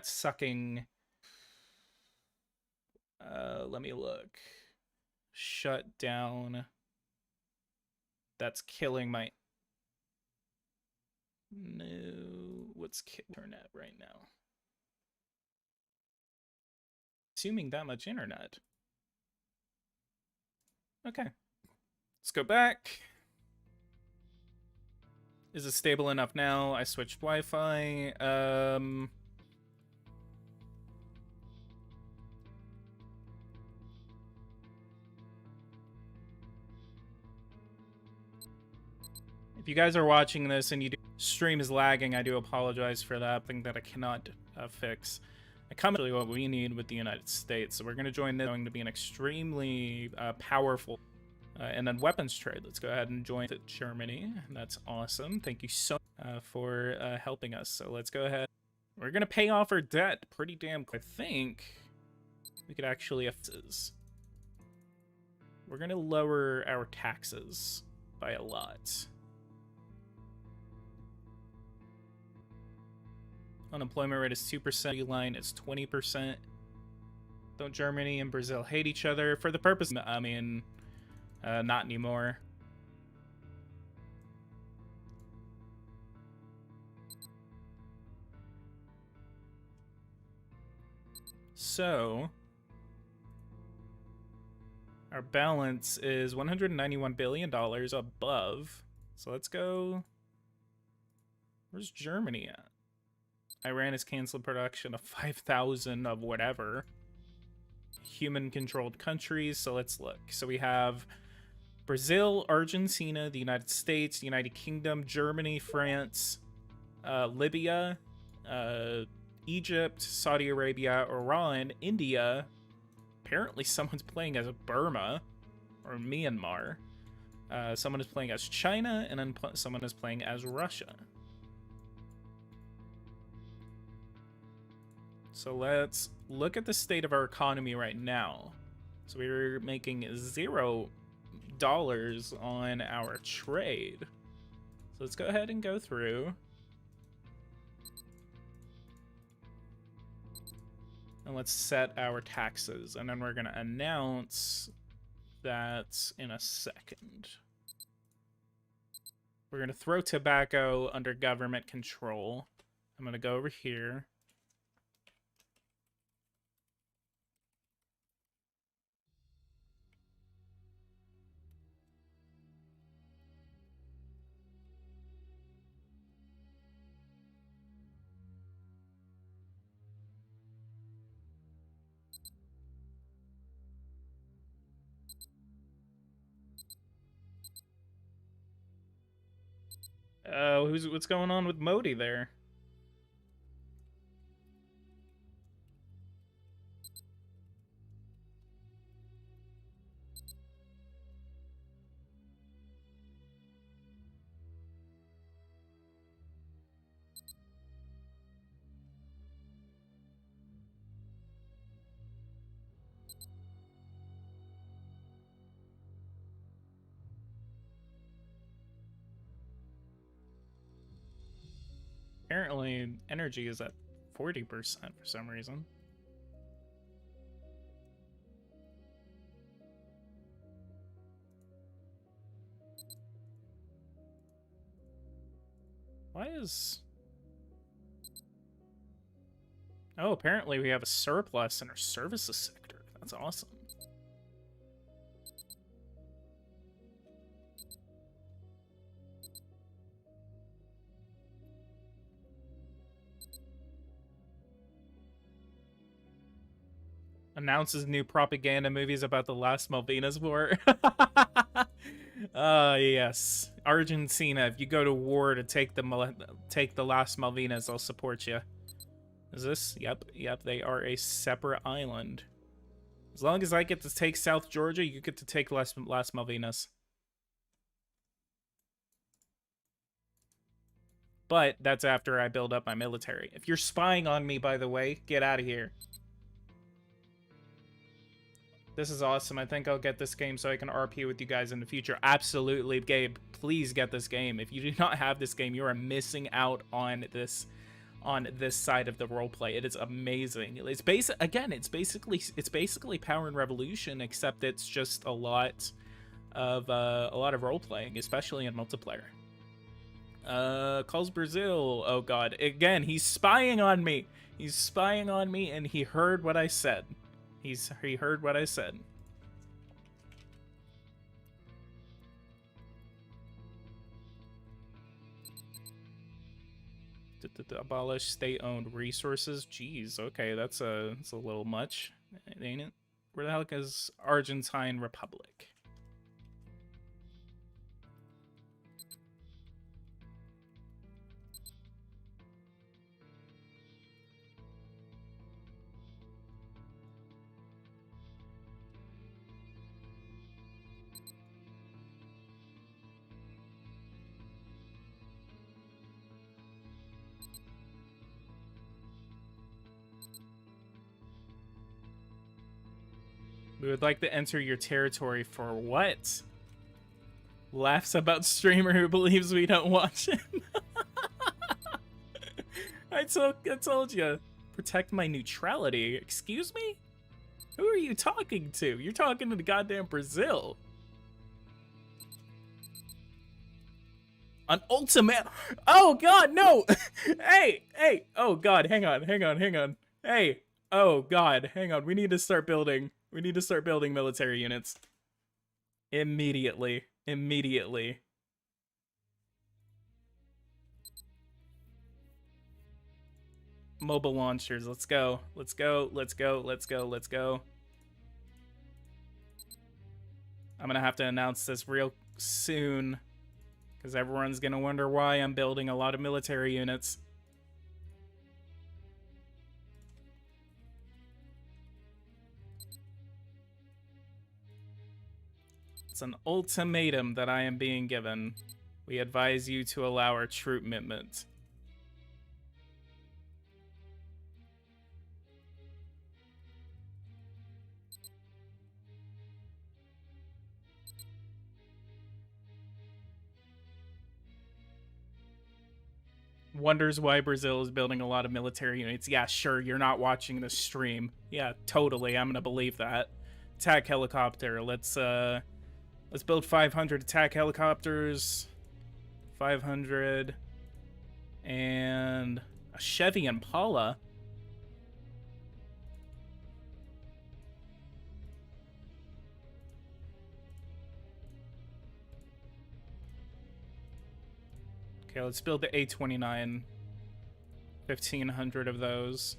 [SPEAKER 1] sucking. Let me look. Shut down. That's killing my. No, what's internet right now? Assuming that much internet. Okay. Let's go back. Is it stable enough now? I switched Wi-Fi. If you guys are watching this and stream is lagging, I do apologize for that. Thing that I cannot fix. I come actually what we need with the United States. So we're going to join this. It's going to be an extremely powerful and then weapons trade. Let's go ahead and join Germany. That's awesome. Thank you so much for helping us. So let's go ahead. We're going to pay off our debt pretty damn quick. I think we could actually. We're going to lower our taxes by a lot. Unemployment rate is 2%. Line is 20%. Don't Germany and Brazil hate each other? For the purpose, I mean, not anymore. So, our balance is $191 billion above. So let's go. Where's Germany at? Iran has canceled production of 5,000 of whatever. Human-controlled countries, so let's look. So we have Brazil, Argentina, the United States, the United Kingdom, Germany, France, Libya, Egypt, Saudi Arabia, Iran, India. Apparently someone's playing as Burma or Myanmar. Someone is playing as China, and then someone is playing as Russia. So let's look at the state of our economy right now. So we're making $0 on our trade. So let's go ahead and go through. And let's set our taxes. And then we're going to announce that in a second. We're going to throw tobacco under government control. I'm going to go over here. What's going on with Modi there? Apparently, energy is at 40% for some reason. Why is... Oh, apparently we have a surplus in our services sector. That's awesome. Announces new propaganda movies about the last Malvinas War. Yes. Argentina, if you go to war to take the last Malvinas, I'll support you. Is this? Yep, they are a separate island. As long as I get to take South Georgia, you get to take last Malvinas. But that's after I build up my military. If you're spying on me, by the way, get out of here. This is awesome. I think I'll get this game so I can RP with you guys in the future. Absolutely, Gabe. Please get this game. If you do not have this game, you are missing out on this side of the roleplay. It is amazing. It's basically Power and Revolution, except it's just a lot of role playing, especially in multiplayer. Calls Brazil. Oh god. Again, he's spying on me. He's spying on me, and he heard what I said. He heard what I said. Abolish state-owned resources. Jeez, okay, that's a little much, ain't it? Where the heck is Argentine Republic? We would like to enter your territory for what? Laughs about streamer who believes we don't watch him. I told you. Protect my neutrality. Excuse me? Who are you talking to? You're talking to the goddamn Brazil. An ultimate. Oh god, no. Hey. Oh god, hang on. Hey. Oh god, hang on. We need to start building military units. Immediately. Mobile launchers. Let's go. I'm gonna have to announce this real soon, because everyone's gonna wonder why I'm building a lot of military units. It's an ultimatum that I am being given. We advise you to allow our troop movement. Wonders why Brazil is building a lot of military units. Yeah, sure, you're not watching this stream. Yeah, totally, I'm gonna believe that. Attack helicopter. Let's build 500 attack helicopters. 500. And a Chevy Impala. Okay, let's build the A-29. 1,500 of those.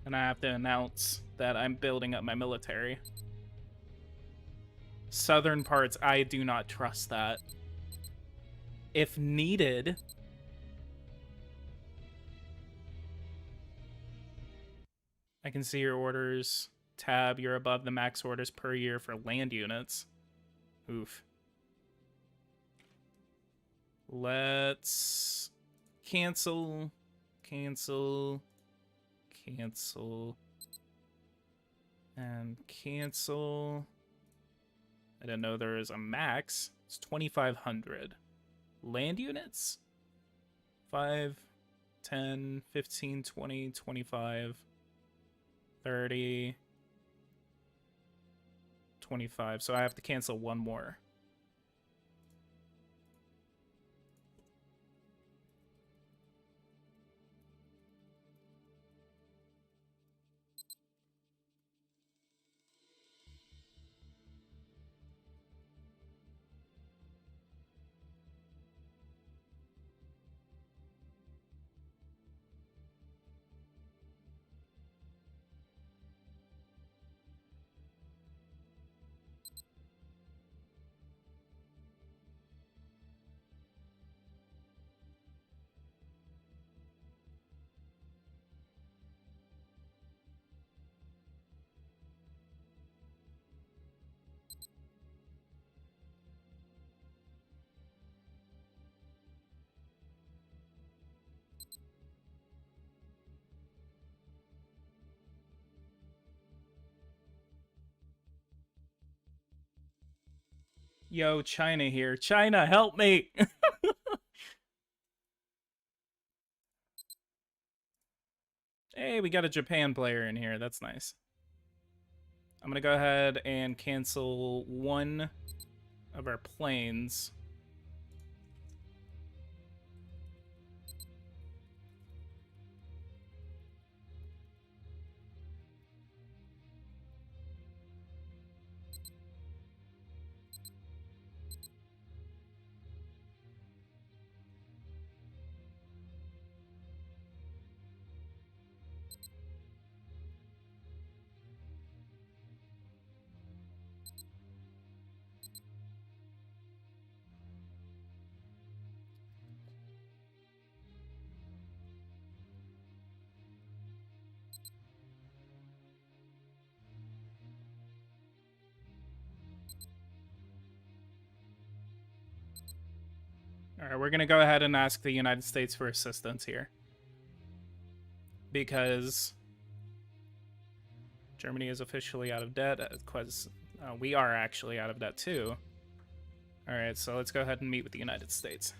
[SPEAKER 1] And I have to announce that I'm building up my military. Southern parts, I do not trust that. If needed... I can see your orders. Tab, you're above the max orders per year for land units. Oof. Let's cancel. And cancel. I didn't know there is a max. It's 2,500. Land units? 5, 10, 15, 20, 25, 30, 25. So I have to cancel one more. Yo, China here. China, help me! Hey, we got a Japan player in here. That's nice. I'm gonna go ahead and cancel one of our planes. All right, we're going to go ahead and ask the United States for assistance here. Because Germany is officially out of debt. Because we are actually out of debt too. All right, so let's go ahead and meet with the United States.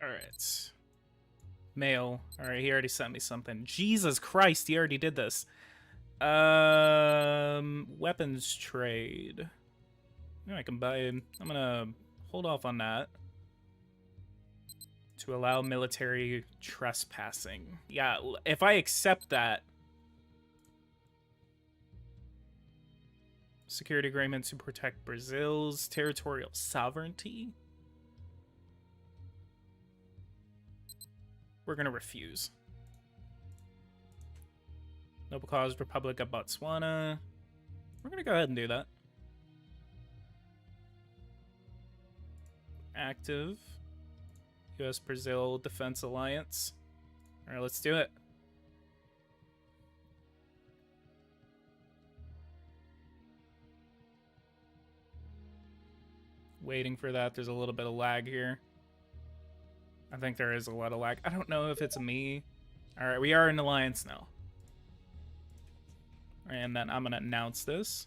[SPEAKER 1] All right. Mail. All right, he already sent me something. Jesus Christ, he already did this. Weapons trade. I can buy. I'm gonna hold off on that to allow military trespassing. Yeah, if I accept that, security agreement to protect Brazil's territorial sovereignty. We're gonna refuse. Noble Cause Republic of Botswana. We're gonna go ahead and do that. Active. US-Brazil Defense Alliance. Alright, let's do it. Waiting for that. There's a little bit of lag here. I think there is a lot of lag. I don't know if it's me. Alright, we are in alliance now. And then I'm going to announce this.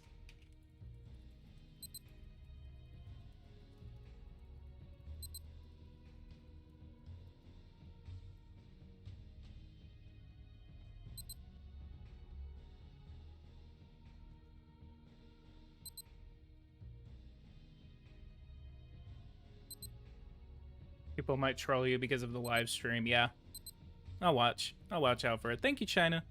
[SPEAKER 1] People might troll you because of the live stream. Yeah. I'll watch. I'll watch out for it. Thank you, China.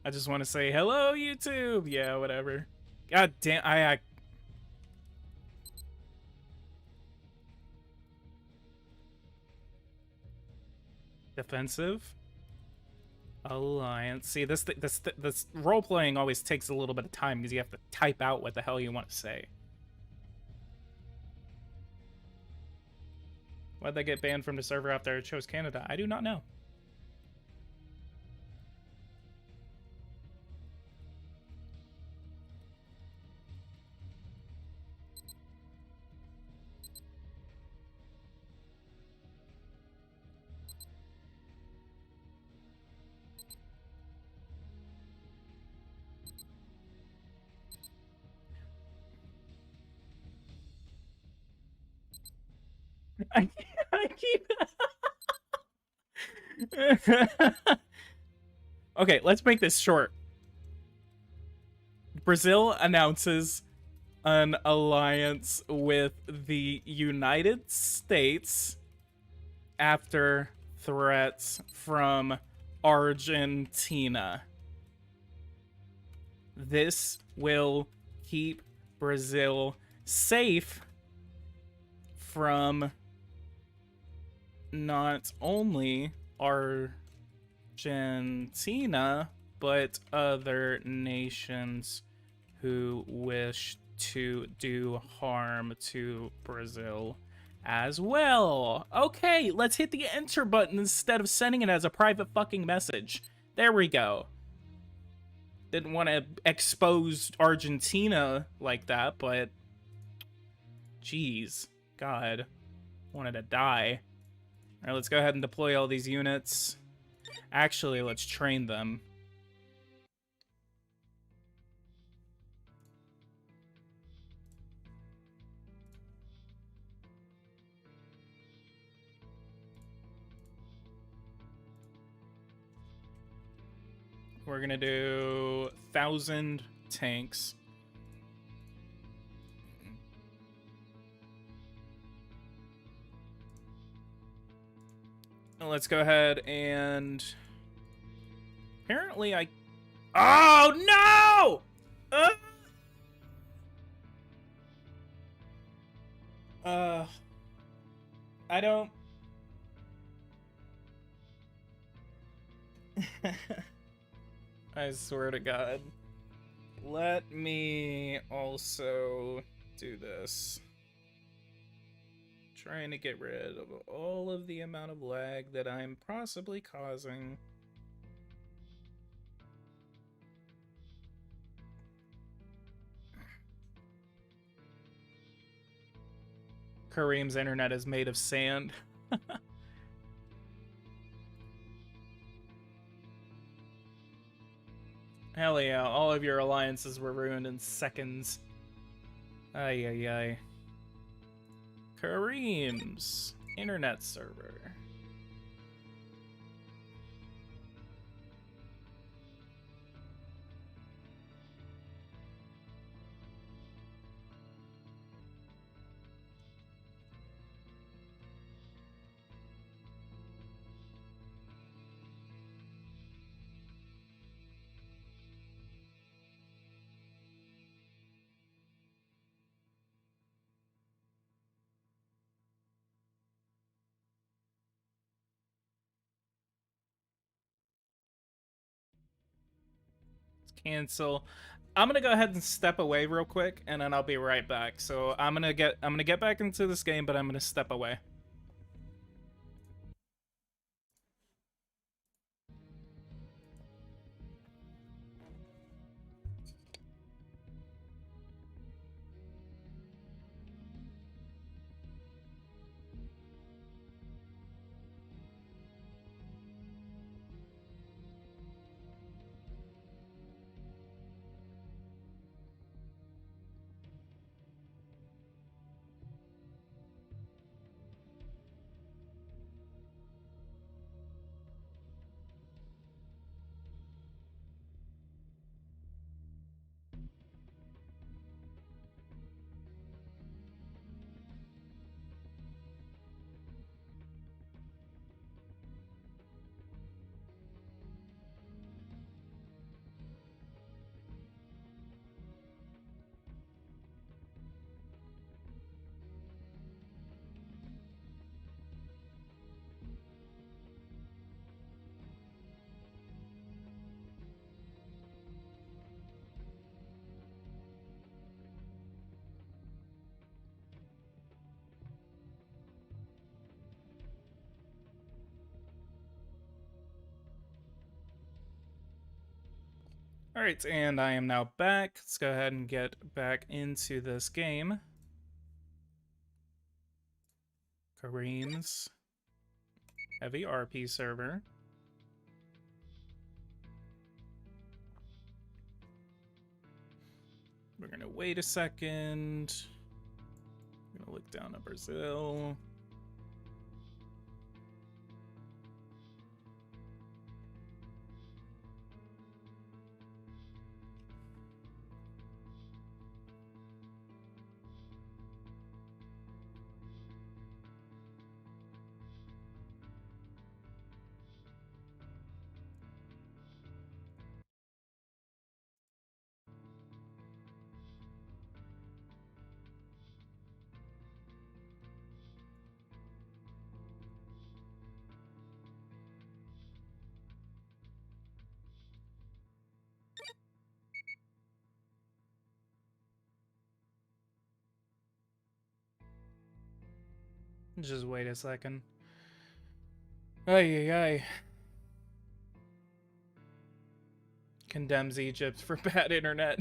[SPEAKER 1] I just want to say hello, YouTube. Yeah, whatever. God damn, I defensive. Alliance. See, this role playing always takes a little bit of time because you have to type out what the hell you want to say. Why'd they get banned from the server after it chose Canada? I do not know. I keep... Okay, let's make this short. Brazil announces an alliance with the United States after threats from Argentina. This will keep Brazil safe from not only Argentina, but other nations who wish to do harm to Brazil as well. Okay, let's hit the enter button instead of sending it as a private fucking message. There we go. Didn't want to expose Argentina like that, but jeez, God, wanted to die. All right, let's go ahead and deploy all these units. Actually, let's train them. We're gonna do 1,000 tanks. Let's go ahead and... Apparently I... Oh, no! I don't... I swear to God. Let me also do this. Trying to get rid of all of the amount of lag that I'm possibly causing. Kareem's internet is made of sand. Hell yeah, all of your alliances were ruined in seconds. Ay, ay, ay. Kareem's internet server. Cancel. I'm gonna go ahead and step away real quick, and then I'll be right back. So I'm gonna get back into this game, but I'm gonna step away. Alright, and I am now back. Let's go ahead and get back into this game. Kareem's heavy RP server. We're gonna wait a second. I'm gonna look down at Brazil. Just wait a second. Ay, ay, ay. Condemns Egypt for bad internet.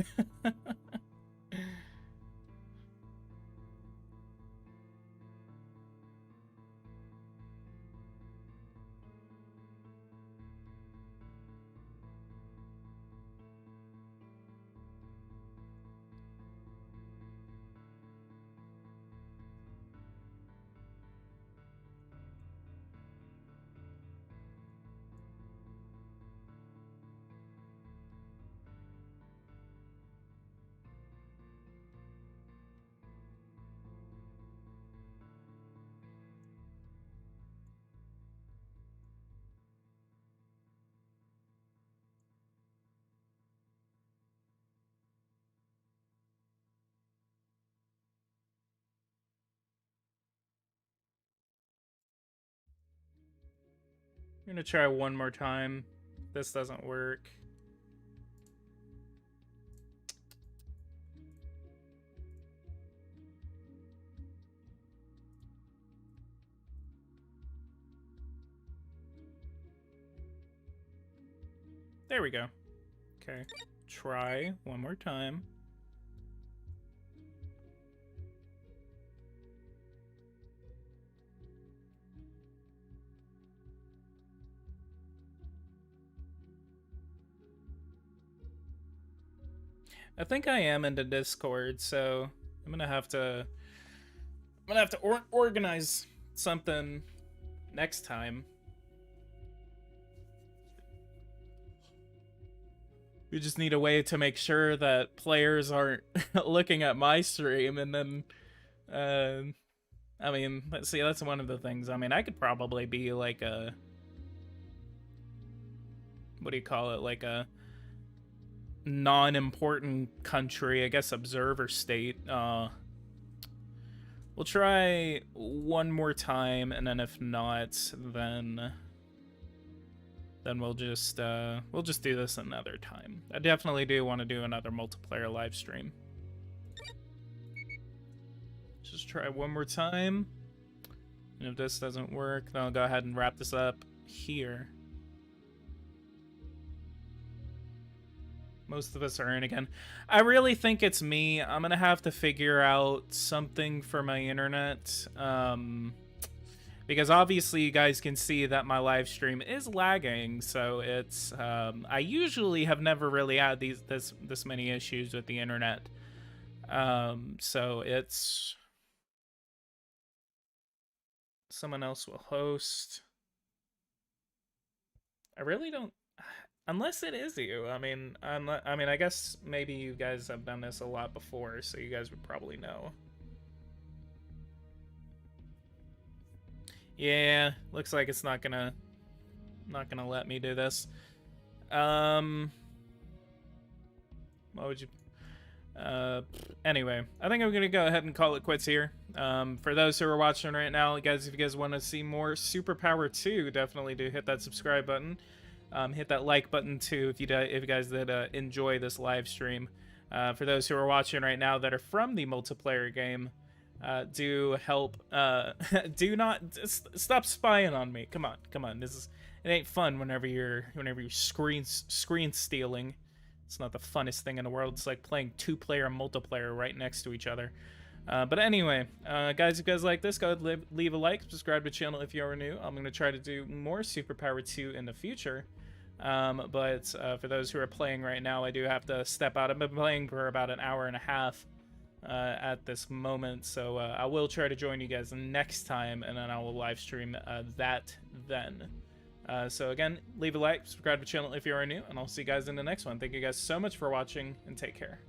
[SPEAKER 1] I'm gonna try one more time. This doesn't work. There we go. Okay. Try one more time. I think I am into Discord, so I'm gonna have to organize something next time. We just need a way to make sure that players aren't looking at my stream and then, I mean, let's see, that's one of the things. I mean, I could probably be like a, what do you call it? Like a non-important country, I guess, observer state. We'll try one more time, and then if not, then we'll just do this another time. I definitely do want to do another multiplayer live stream. Just try one more time. And if this doesn't work, then I'll go ahead and wrap this up here. Most of us are in again. I really think it's me. I'm gonna have to figure out something for my internet. Because obviously you guys can see that my live stream is lagging, so it's I usually have never really had this many issues with the internet. So it's someone else will host. I really don't, unless it is you. I mean, I guess maybe you guys have done this a lot before, so you guys would probably know. Yeah, looks like it's not gonna let me do this. What would you? Anyway, I think I'm gonna go ahead and call it quits here. For those who are watching right now, guys, if you guys want to see more SuperPower 2, definitely do hit that subscribe button. Hit that like button too if you guys did enjoy this live stream. For those who are watching right now that are from the multiplayer game, do help. Do not stop spying on me. Come on. It ain't fun whenever you're screen stealing. It's not the funnest thing in the world. It's like playing 2-player multiplayer right next to each other. But anyway, guys, if you guys like this, go ahead, leave a like, subscribe to the channel if you are new. I'm going to try to do more SuperPower 2 in the future. But for those who are playing right now, I do have to step out. I've been playing for about an hour and a half at this moment, so I will try to join you guys next time, and then I will live stream that then. So again, leave a like, subscribe to the channel if you are new, and I'll see you guys in the next one. Thank you guys so much for watching, and take care.